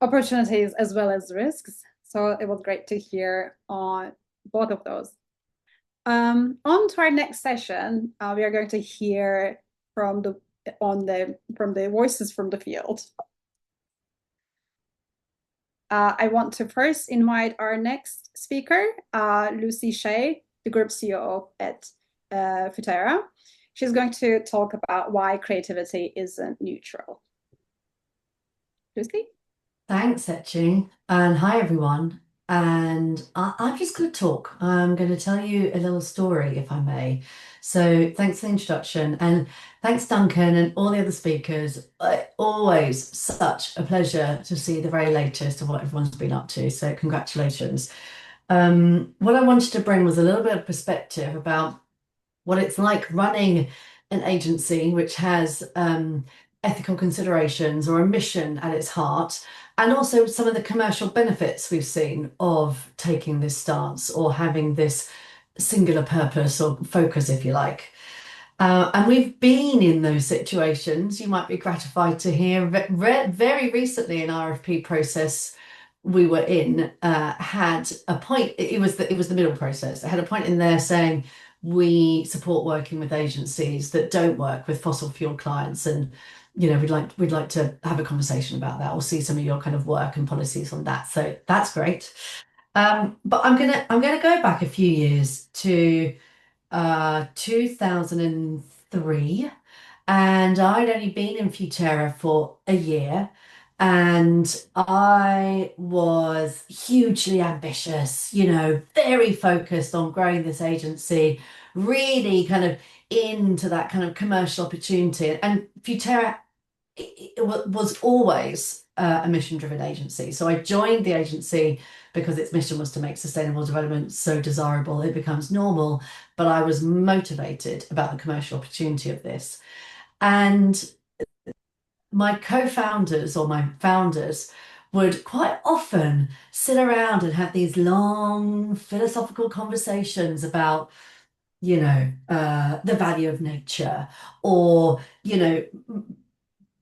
opportunities as well as risks. So it was great to hear on both of those. On to our next session, we are going to hear from the voices from the field. I want to first invite our next speaker, Lucy Shea, the Group CEO at Futera. She's going to talk about why creativity isn't neutral. Lucy? Thanks, Etching, and hi everyone. And I'm just going to talk. I'm going to tell you a little story, if I may. So thanks for the introduction, and thanks Duncan and all the other speakers. Always such a pleasure to see the very latest of what everyone's been up to. So congratulations. What I wanted to bring was a little bit of perspective about what it's like running an agency which has ethical considerations or a mission at its heart, and also some of the commercial benefits we've seen of taking this stance or having this singular purpose or focus, if you like. And we've been in those situations. You might be gratified to hear very recently an RFP process we were in had a point. It was the middle process. It had a point in there saying we support working with agencies that don't work with fossil fuel clients, and we'd like to have a conversation about that or see some of your kind of work and policies on that. So that's great. But I'm gonna go back a few years to 2003, and I'd only been in Futera for a year, and I was hugely ambitious, very focused on growing this agency, really kind of into that kind of commercial opportunity. And Futera was always a mission-driven agency. So I joined the agency because its mission was to make sustainable development so desirable it becomes normal, but I was motivated about the commercial opportunity of this. And my co-founders or my founders would quite often sit around and have these long philosophical conversations about, the value of nature, or,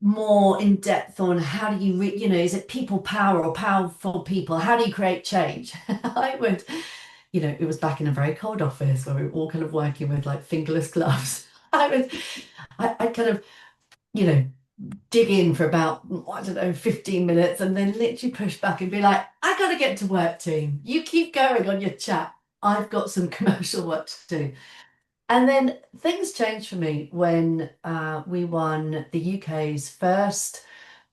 more in depth on how do you, is it people power or powerful people? How do you create change? I would, it was back in a very cold office where we were all kind of working with like fingerless gloves. I kind of, dig in for about, I don't know, 15 minutes and then literally push back and be like, I got to get to work, team. You keep going on your chat. I've got some commercial work to do. And then things changed for me when we won the UK's first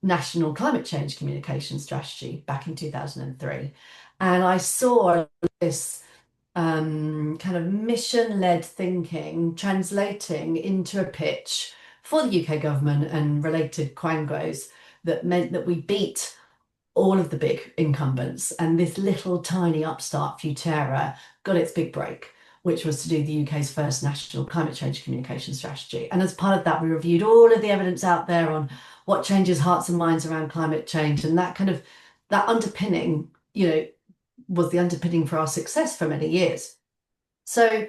national climate change communication strategy back in 2003. And I saw this kind of mission-led thinking translating into a pitch for the UK government and related quangos that meant that we beat all of the big incumbents, and this little tiny upstart Futera got its big break, which was to do the UK's first national climate change communication strategy. And as part of that, we reviewed all of the evidence out there on what changes hearts and minds around climate change, and that underpinning, was the underpinning for our success for many years. So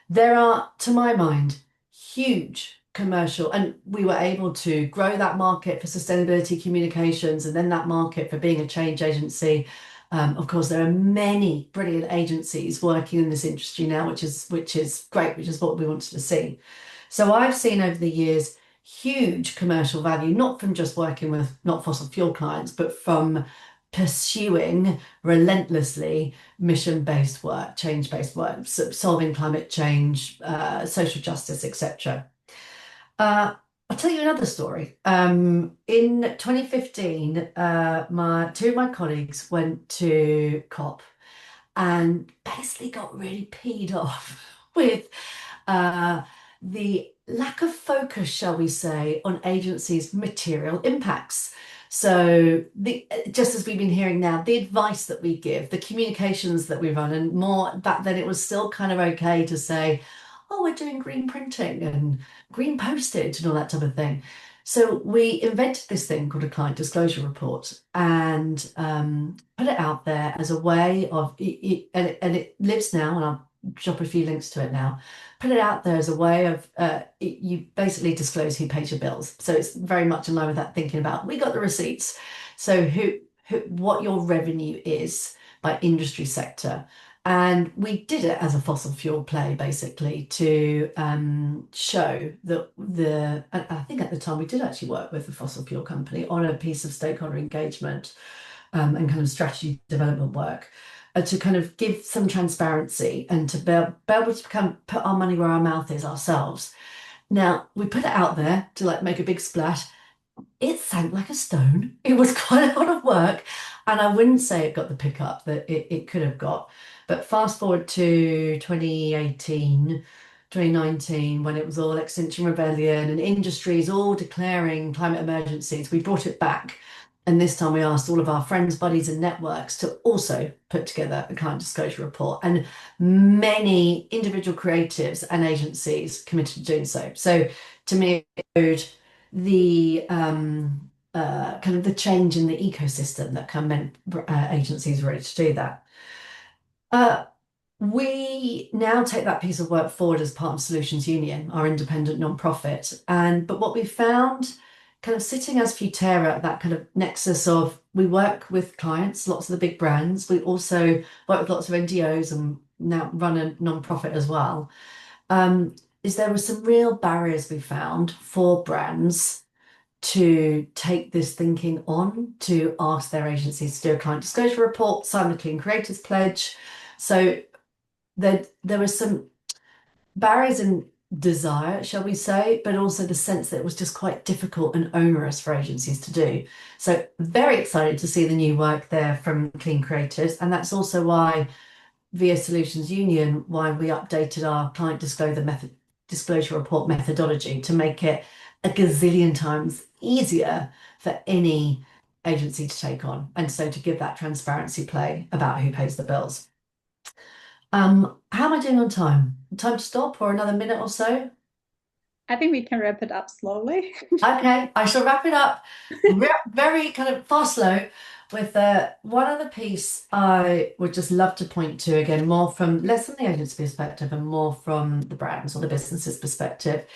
there are, to my mind, huge commercial, and we were able to grow that market for sustainability communications and then that market for being a change agency. Of course, there are many brilliant agencies working in this industry now, which is great, which is what we wanted to see. So I've seen over the years huge commercial value, not from just working with not fossil fuel clients, but from pursuing relentlessly mission-based work, change-based work, solving climate change, social justice, etc. I'll tell you another story. In 2015, two of my colleagues went to COP and basically got really peed off with the lack of focus, shall we say, on agencies' material impacts. So just as we've been hearing now, the advice that we give, the communications that we run, and more back then it was still kind of okay to say, oh, we're doing green printing and green postage and all that type of thing. So we invented this thing called a client disclosure report and put it out there as a way of, and it lives now, and I'll drop a few links to it now. Put it out there as a way of, you basically disclose who pays your bills. So it's very much in line with that thinking about, we got the receipts. So what your revenue is by industry sector. And we did it as a fossil fuel play, basically, to show that and I think at the time we did actually work with the fossil fuel company on a piece of stakeholder engagement and kind of strategy development work to kind of give some transparency and to be able to put our money where our mouth is ourselves. Now, we put it out there to like make a big splash. It sank like a stone. It was quite a lot of work. And I wouldn't say it got the pickup that it could have got. But fast forward to 2018, 2019, when it was all Extinction Rebellion and industries all declaring climate emergencies, we brought it back. And this time we asked all of our friends, buddies, and networks to also put together a client disclosure report. And many individual creatives and agencies committed to doing so. So to me, it showed the kind of the change in the ecosystem that meant agencies were ready to do that. We now take that piece of work forward as part of Solutions Union, our independent nonprofit. But what we found kind of sitting as Futera at that kind of nexus of, we work with clients, lots of the big brands. We also work with lots of NGOs and now run a nonprofit as well. Is there were some real barriers we found for brands to take this thinking on, to ask their agencies to do a client disclosure report, sign the Clean Creators Pledge. So there were some barriers in desire, shall we say, but also the sense that it was just quite difficult and onerous for agencies to do. So very excited to see the new work there from Clean Creators. And that's also why, via Solutions Union, why we updated our client disclosure report methodology to make it a gazillion times easier for any agency to take on. And so to give that transparency play about who pays the bills. How am I doing on time? Time to stop or another minute or so? I think we can wrap it up slowly. Okay, I shall wrap it up very kind of fast, slow, with one other piece I would just love to point to, again, more from less from the agency perspective and more from the brands or the businesses perspective,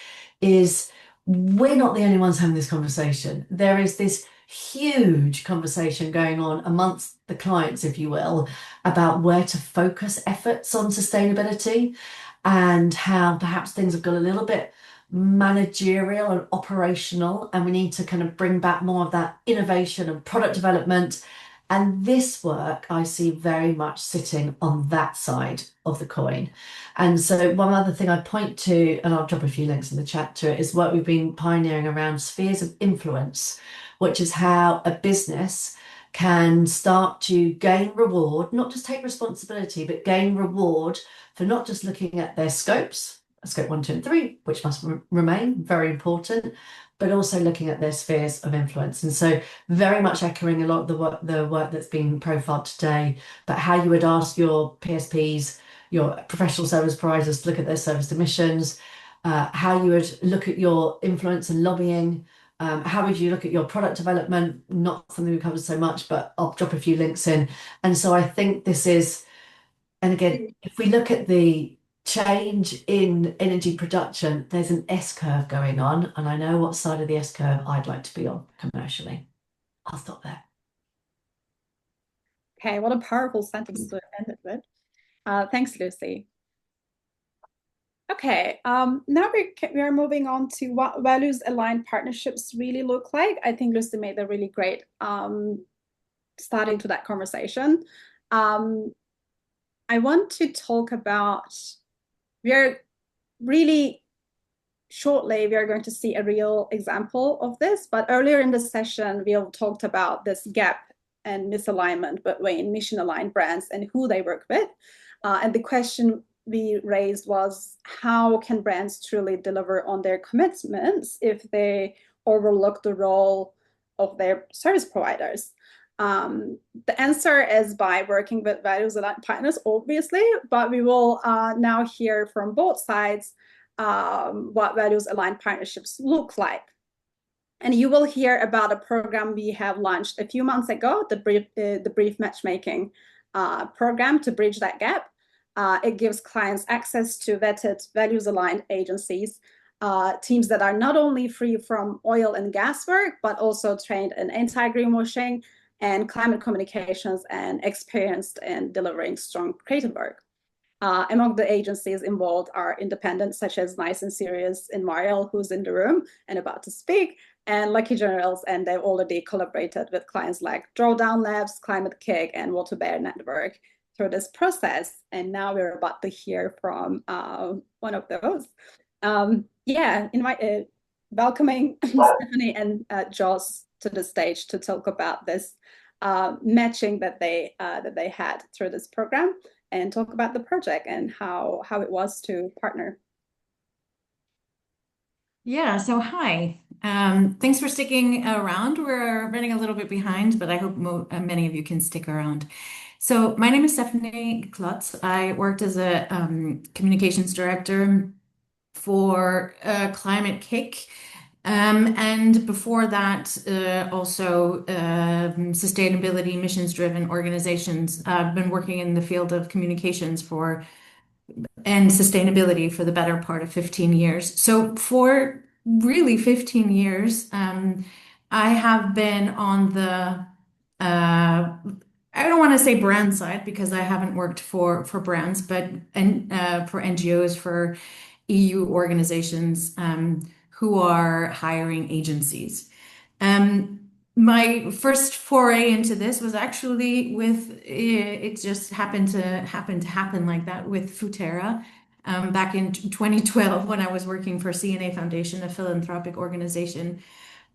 is we're not the only ones having this conversation. There is this huge conversation going on amongst the clients, if you will, about where to focus efforts on sustainability and how perhaps things have got a little bit managerial and operational, and we need to kind of bring back more of that innovation and product development. And this work I see very much sitting on that side of the coin. And so one other thing I point to, and I'll drop a few links in the chat to it, is what we've been pioneering around spheres of influence, which is how a business can start to gain reward, not just take responsibility, but gain reward for not just looking at their scopes, scope 1, 2, and 3, which must remain very important, but also looking at their spheres of influence. And so very much echoing a lot of the work that's been profiled today, but how you would ask your PSPs, your professional service providers, to look at their service emissions, how you would look at your influence and lobbying, how would you look at your product development, not something we covered so much, but I'll drop a few links in. And so I think this is, and again, if we look at the change in energy production, there's an S-curve going on, and I know what side of the S-curve I'd like to be on commercially. I'll stop there. Okay, what a powerful sentence to end it with. Thanks, Lucy. Okay, now we are moving on to what values-aligned partnerships really look like. I think Lucy made a really great starting to that conversation. I want to talk about, we are really shortly, we are going to see a real example of this, but earlier in the session, we have talked about this gap and misalignment between mission-aligned brands and who they work with. And the question we raised was, how can brands truly deliver on their commitments if they overlook the role of their service providers? The answer is by working with values-aligned partners, obviously, but we will now hear from both sides what values-aligned partnerships look like. And you will hear about a program we have launched a few months ago, the Brief Matchmaking program, to bridge that gap. It gives clients access to vetted, values-aligned agencies, teams that are not only free from oil and gas work, but also trained in anti-greenwashing and climate communications and experienced in delivering strong creative work. Among the agencies involved are independents such as Nice and Serious in Mariel, who's in the room and about to speak, and Lucky Generals, and they've already collaborated with clients like Drawdown Labs, Climate Kick, and Water Bear Network through this process. And now we're about to hear from one of those. Welcoming Stephanie and Joss to the stage to talk about this matching that they had through this program, and talk about the project and how it was to partner. Yeah, so hi. Thanks for sticking around. We're running a little bit behind, but I hope many of you can stick around. So my name is Stephanie Klotz. I worked as a communications director for Climate Kick. And before that, also sustainability, missions-driven organizations. I've been working in the field of communications and sustainability for the better part of 15 years. So for really 15 years, I have been on the, I don't want to say brand side because I haven't worked for brands, but for NGOs, for EU organizations who are hiring agencies. My first foray into this was actually with, it just happened to happen like that with Futera back in 2012 when I was working for CNA Foundation, a philanthropic organization.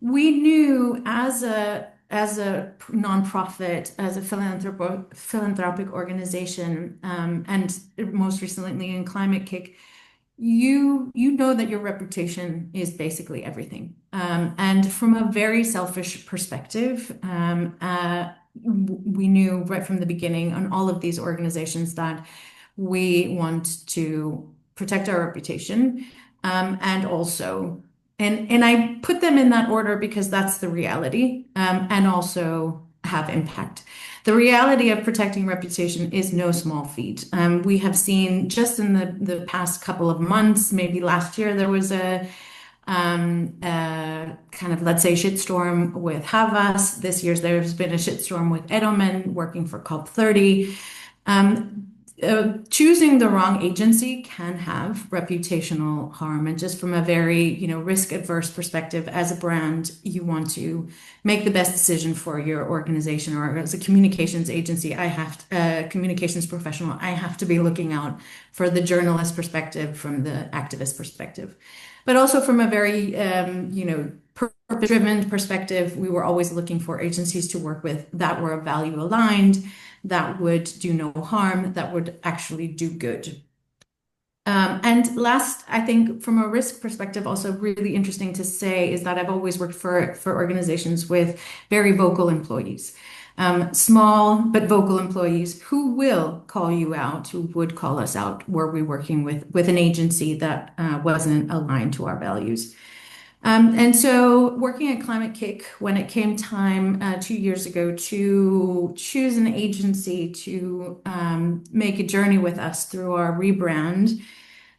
We knew as a nonprofit, as a philanthropic organization, and most recently in Climate Kick, you know that your reputation is basically everything. And from a very selfish perspective, we knew right from the beginning on all of these organizations that we want to protect our reputation, and also, and I put them in that order because that's the reality, and also have impact. The reality of protecting reputation is no small feat. We have seen just in the past couple of months, maybe last year, there was a kind of, let's say, shitstorm with Havas. This year, there's been a shitstorm with Edelman working for COP30. Choosing the wrong agency can have reputational harm. And just from a very, risk-averse perspective, as a brand, you want to make the best decision for your organization, or as a communications agency, communications professional, I have to be looking out for the journalist perspective, from the activist perspective. But also from a very, purpose-driven perspective, we were always looking for agencies to work with that were value aligned, that would do no harm, that would actually do good. And last, I think from a risk perspective, also really interesting to say is that I've always worked for organizations with very vocal employees, small but vocal employees who will call you out, who would call us out were we working with an agency that wasn't aligned to our values. And so working at Climate Kick, when it came time 2 years ago to choose an agency to make a journey with us through our rebrand,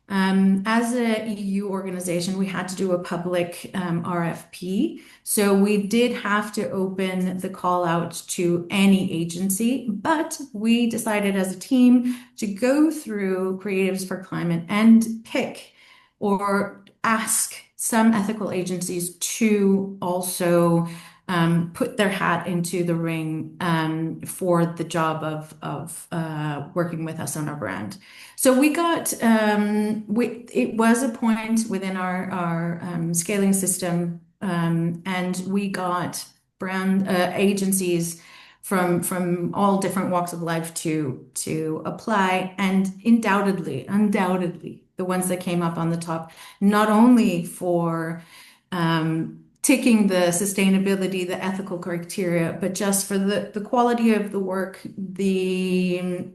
as a EU organization, we had to do a public RFP. So we did have to open the call out to any agency, but we decided as a team to go through Creatives for Climate and pick or ask some ethical agencies to also put their hat into the ring for the job of working with us on our brand. So we got, it was a point within our scaling system, and we got brand agencies from all different walks of life to apply. And undoubtedly, the ones that came up on the top, not only for ticking the sustainability, the ethical criteria, but just for the quality of the work, the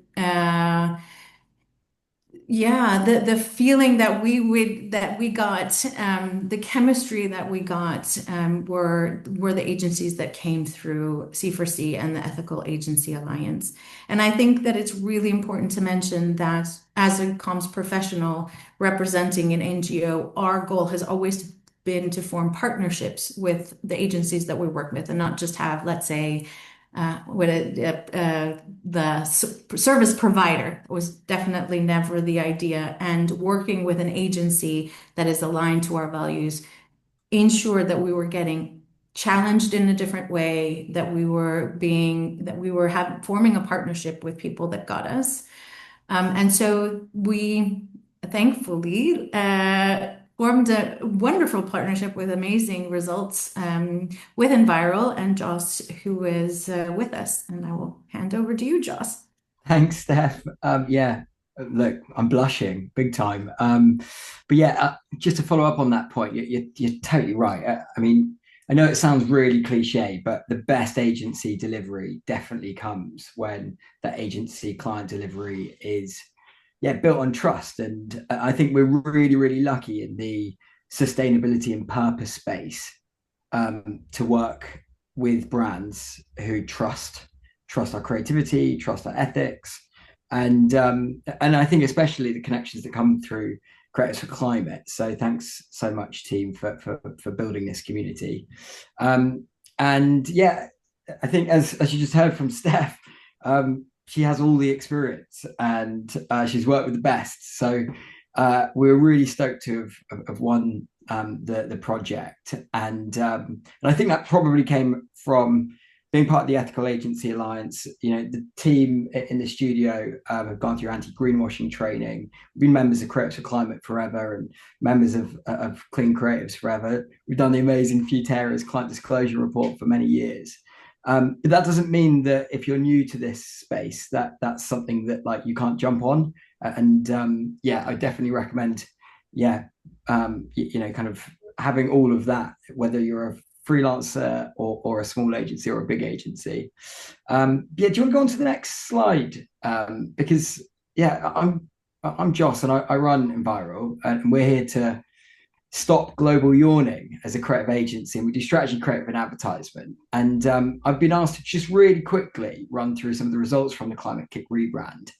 feeling that we got, the chemistry that we got, were the agencies that came through C4C and the Ethical Agency Alliance. And I think that it's really important to mention that as a comms professional representing an NGO, our goal has always been to form partnerships with the agencies that we work with, and not just have, let's say, the service provider was definitely never the idea. And working with an agency that is aligned to our values ensured that we were getting challenged in a different way, that we were forming a partnership with people that got us. And so we thankfully formed a wonderful partnership with amazing results with Enviral and Joss, who is with us. And I will hand over to you, Joss. Thanks, Steph. Yeah, look, I'm blushing big time. But yeah, just to follow up on that point, you're totally right. I mean, I know it sounds really cliche, but the best agency delivery definitely comes when that agency client delivery is built on trust. And I think we're really, really lucky in the sustainability and purpose space to work with brands who trust our creativity, trust our ethics, and I think especially the connections that come through Creators for Climate. So thanks so much, team, for building this community. And yeah, I think as you just heard from Steph, she has all the experience and she's worked with the best. So we're really stoked to have won the project. And I think that probably came from being part of the Ethical Agency Alliance. You know, the team in the studio have gone through anti-greenwashing training. We've been members of Creators for Climate forever and members of Clean Creatives forever. We've done the amazing Futera's client disclosure report for many years. But that doesn't mean that if you're new to this space, that's something that like you can't jump on. And I definitely recommend, kind of having all of that, whether you're a freelancer or a small agency or a big agency. Do you want to go on to the next slide? Because I'm Joss and I run Enviral, and we're here to stop global yawning as a creative agency, and we do strategy, creative, and advertisement. And I've been asked to just really quickly run through some of the results from the Climate Kick rebrand.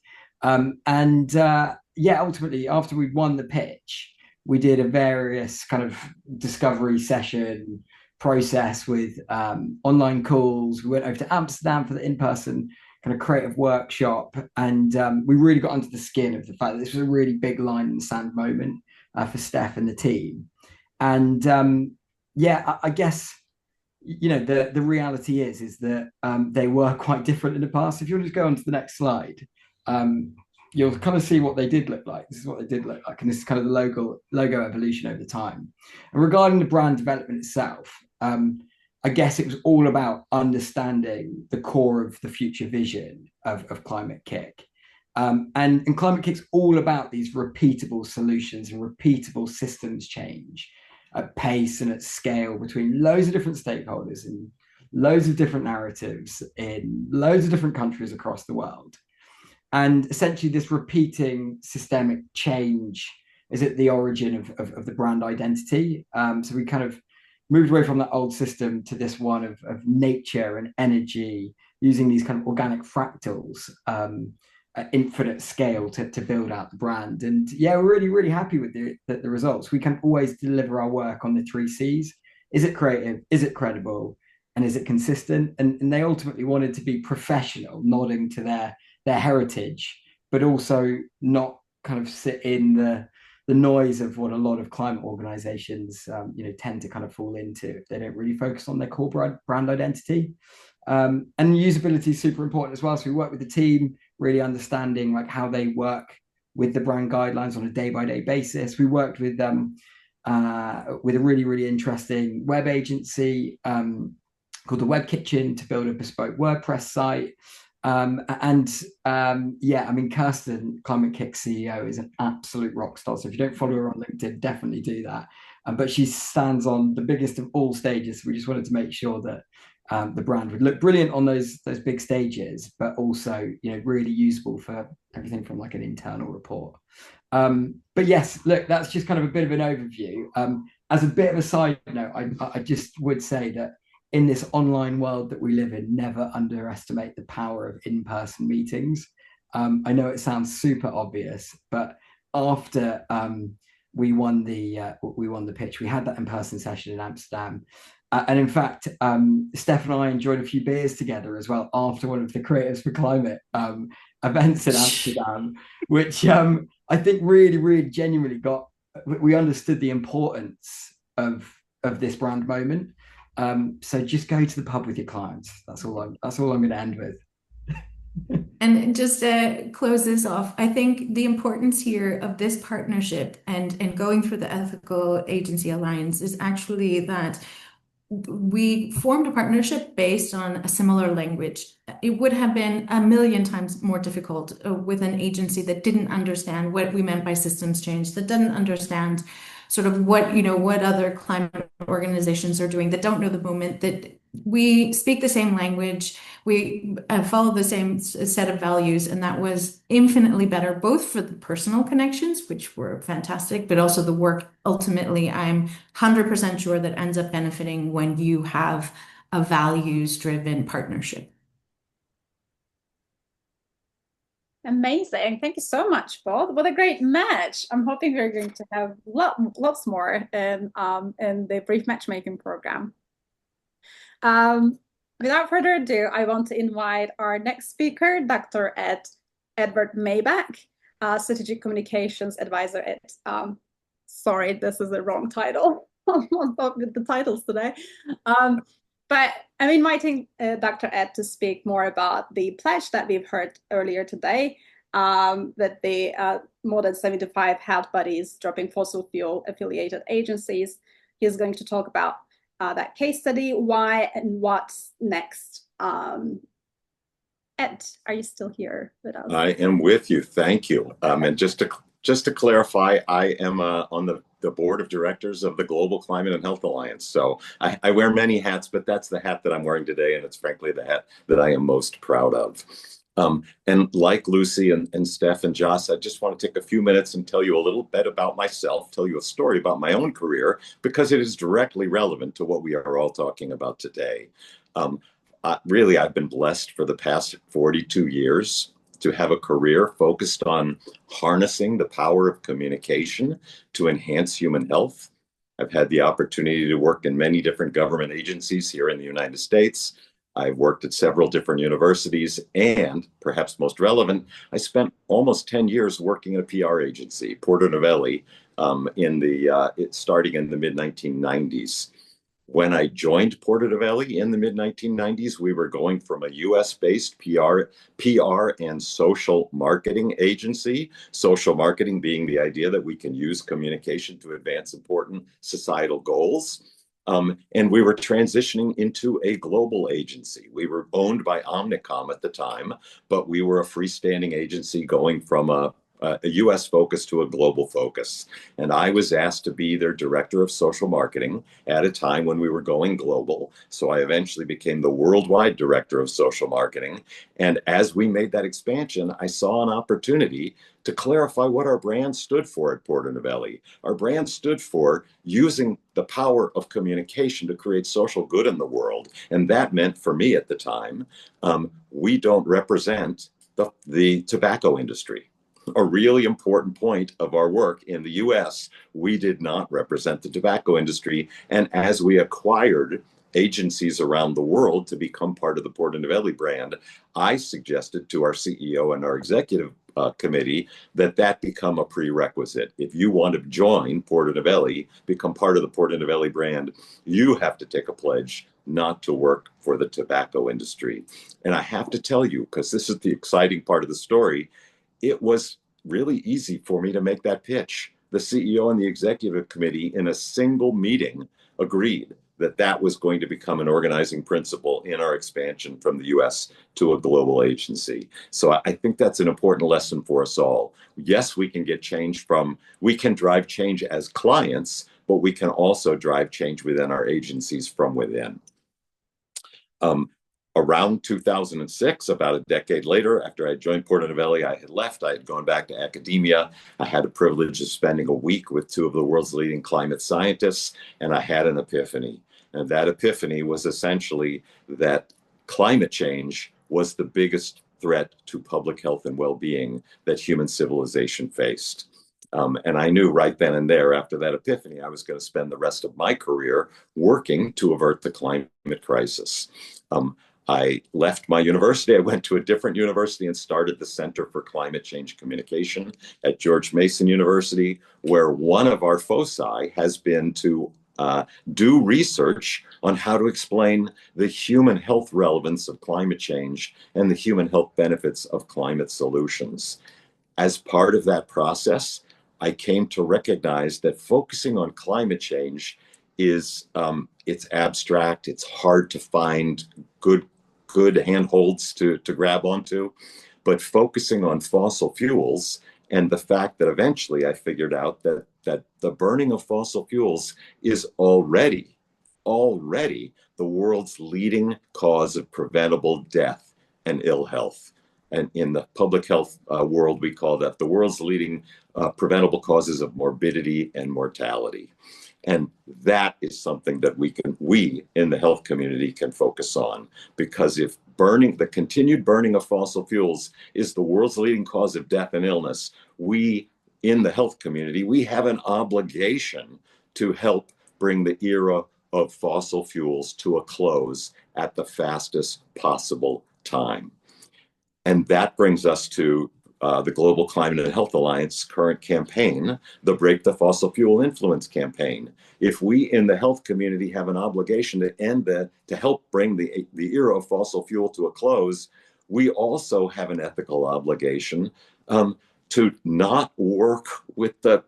Ultimately, after we'd won the pitch, we did a various kind of discovery session process with online calls. We went over to Amsterdam for the in-person kind of creative workshop, and we really got under the skin of the fact that this was a really big line in the sand moment for Steph and the team. And I guess the reality is that they were quite different in the past. If you want to just go on to the next slide, you'll kind of see what they did look like. This is what they did look like, and this is kind of the logo evolution over time. And regarding the brand development itself, I guess it was all about understanding the core of the future vision of Climate Kick. And Climate Kick's all about these repeatable solutions and repeatable systems change at pace and at scale between loads of different stakeholders and loads of different narratives in loads of different countries across the world. And essentially this repeating systemic change is at the origin of the brand identity. So we kind of moved away from that old system to this one of nature and energy, using these kind of organic fractals at infinite scale to build out the brand. And we're really, really happy with the results. We can always deliver our work on the 3 C's. Is it creative? Is it credible? And is it consistent? And they ultimately wanted to be professional, nodding to their heritage, but also not kind of sit in the noise of what a lot of climate organizations tend to kind of fall into. They don't really focus on their core brand identity. And usability is super important as well. So we work with the team, really understanding like how they work with the brand guidelines on a day-by-day basis. We worked with them with a really, really interesting web agency called the Web Kitchen to build a bespoke WordPress site. Yeah, I mean, Kirsten, Climate Kick CEO, is an absolute rock star. So if you don't follow her on LinkedIn, definitely do that. But she stands on the biggest of all stages. We just wanted to make sure that the brand would look brilliant on those big stages, but also, you know, really usable for everything from like an internal report. But yes, look, that's just kind of a bit of an overview. As a bit of a side note, I just would say that in this online world that we live in, never underestimate the power of in-person meetings. I know it sounds super obvious, but after we won the pitch, we had that in-person session in Amsterdam. And in fact, Steph and I enjoyed a few beers together as well after one of the Creatives for Climate events in Amsterdam, which I think really genuinely we understood the importance of this brand moment. So just go to the pub with your clients. That's all I'm going to end with. And just to close this off, I think the importance here of this partnership and going for the Ethical Agency Alliance is actually that we formed a partnership based on a similar language. It would have been a million times more difficult with an agency that didn't understand what we meant by systems change, that didn't understand sort of what other climate organizations are doing, that don't know the moment, that we speak the same language, we follow the same set of values, and that was infinitely better, both for the personal connections, which were fantastic, but also the work ultimately, I'm 100% sure that ends up benefiting when you have a values-driven partnership. Amazing. Thank you so much, both. What a great match. I'm hoping we're going to have lots more in the brief matchmaking program. Without further ado, I want to invite our next speaker, Dr. Edward Maybach, Strategic Communications Advisor at, sorry, this is the wrong title. I'm not with the titles today. But I'm inviting Dr. Ed to speak more about the pledge that we've heard earlier today, that the more than 75 health bodies dropping fossil fuel affiliated agencies. He's going to talk about that case study, why and what's next. Ed, are you still here with us? I am with you. Thank you. And just to clarify, I am on the board of directors of the Global Climate and Health Alliance. So I wear many hats, but that's the hat that I'm wearing today. And it's frankly the hat that I am most proud of. And like Lucy and Steph and Joss, I just want to take a few minutes and tell you a little bit about myself, tell you a story about my own career, because it is directly relevant to what we are all talking about today. Really, I've been blessed for the past 42 years to have a career focused on harnessing the power of communication to enhance human health. I've had the opportunity to work in many different government agencies here in the United States. I've worked at several different universities, and perhaps most relevant, I spent almost 10 years working at a PR agency, Porter Novelli, starting in the mid-1990s. When I joined Porter Novelli in the mid-1990s, we were going from a US-based PR and social marketing agency, social marketing being the idea that we can use communication to advance important societal goals. And we were transitioning into a global agency. We were owned by Omnicom at the time, but we were a freestanding agency going from a US focus to a global focus. And I was asked to be their director of social marketing at a time when we were going global. So I eventually became the worldwide director of social marketing. And as we made that expansion, I saw an opportunity to clarify what our brand stood for at Porter Novelli. Our brand stood for using the power of communication to create social good in the world. And that meant for me at the time, we don't represent the tobacco industry. A really important point of our work in the US, we did not represent the tobacco industry. And as we acquired agencies around the world to become part of the Porter Novelli brand, I suggested to our CEO and our executive committee that become a prerequisite. If you want to join Porter Novelli, become part of the Porter Novelli brand, you have to take a pledge not to work for the tobacco industry. And I have to tell you, because this is the exciting part of the story, it was really easy for me to make that pitch. The CEO and the executive committee in a single meeting agreed that was going to become an organizing principle in our expansion from the US to a global agency. So I think that's an important lesson for us all. Yes, we can we can drive change as clients, but we can also drive change within our agencies from within. Around 2006, about a decade later, after I joined Porter Novelli, I had gone back to academia. I had the privilege of spending a week with two of the world's leading climate scientists, and I had an epiphany. And that epiphany was essentially that climate change was the biggest threat to public health and well-being that human civilization faced. And I knew right then and there, after that epiphany, I was going to spend the rest of my career working to avert the climate crisis. I left my university. I went to a different university and started the Center for Climate Change Communication at George Mason University, where one of our foci has been to do research on how to explain the human health relevance of climate change and the human health benefits of climate solutions. As part of that process, I came to recognize that focusing on climate change is it's abstract, it's hard to find good handholds to grab onto, but focusing on fossil fuels and the fact that eventually I figured out that the burning of fossil fuels is already the world's leading cause of preventable death and ill health. And in the public health world, we call that the world's leading preventable causes of morbidity and mortality. And that is something that we in the health community can focus on, because if the continued burning of fossil fuels is the world's leading cause of death and illness, we in the health community, we have an obligation to help bring the era of fossil fuels to a close at the fastest possible time. And that brings us to the Global Climate and Health Alliance current campaign, the Break the Fossil Fuel Influence campaign. If we in the health community have an obligation to help bring the era of fossil fuel to a close, we also have an ethical obligation to not work with the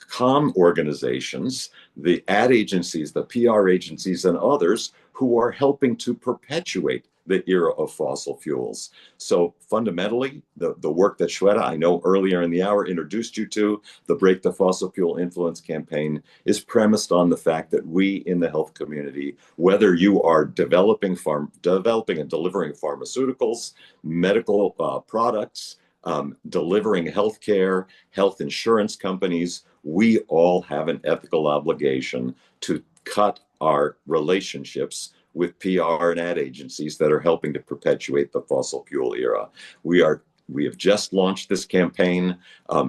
comm organizations, the ad agencies, the PR agencies, and others who are helping to perpetuate the era of fossil fuels. So fundamentally, the work that Shweta, I know earlier in the hour, introduced you to, the Break the Fossil Fuel Influence campaign, is premised on the fact that we in the health community, whether you are developing and delivering pharmaceuticals, medical products, delivering healthcare, health insurance companies, we all have an ethical obligation to cut our relationships with PR and ad agencies that are helping to perpetuate the fossil fuel era. We have just launched this campaign.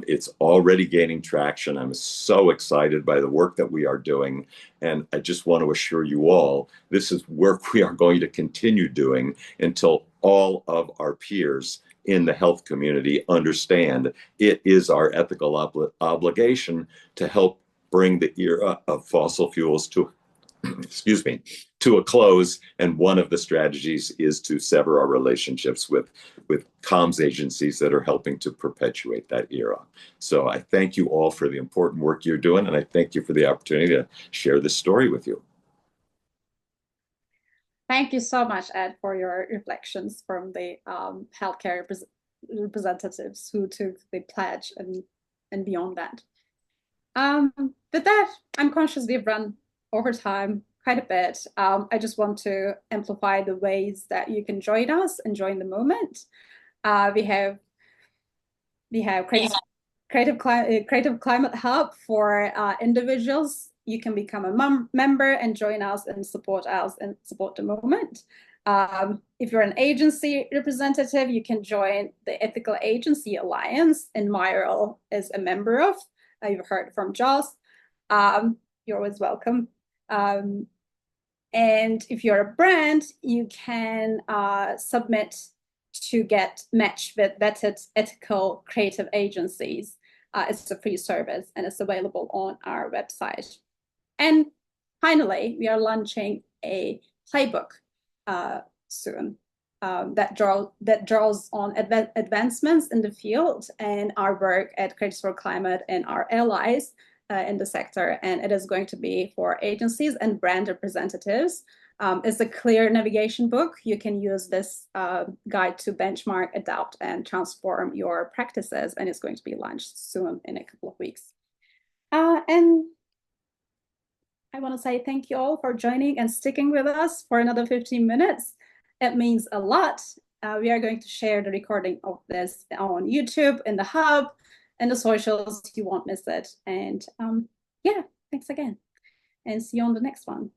It's already gaining traction. I'm so excited by the work that we are doing. And I just want to assure you all, this is work we are going to continue doing until all of our peers in the health community understand it is our ethical obligation to help bring the era of fossil fuels to a close. And one of the strategies is to sever our relationships with comms agencies that are helping to perpetuate that era. So I thank you all for the important work you're doing, and I thank you for the opportunity to share this story with you. Thank you so much, Ed, for your reflections from the healthcare representatives who took the pledge and beyond that. With that, I'm conscious we've run over time quite a bit. I just want to amplify the ways that you can join us and join the moment. We have Creative Climate Hub for individuals. You can become a member and join us and support the moment. If you're an agency representative, you can join the Ethical Agency Alliance, and my role is a member of. You've heard from Joss. You're always welcome. And if you're a brand, you can submit to get matched with vetted ethical creative agencies. It's a free service and it's available on our website. And finally, we are launching a playbook soon that draws on advancements in the field and our work at Creatives for Climate and our allies in the sector, and it is going to be for agencies and brand representatives. It's a clear navigation book. You can use this guide to benchmark, adapt, and transform your practices, and it's going to be launched soon in a couple of weeks. And I want to say thank you all for joining and sticking with us for another 15 minutes. It means a lot. We are going to share the recording of this on YouTube, in the hub, and the socials. You won't miss it. And yeah, thanks again. And see you on the next one.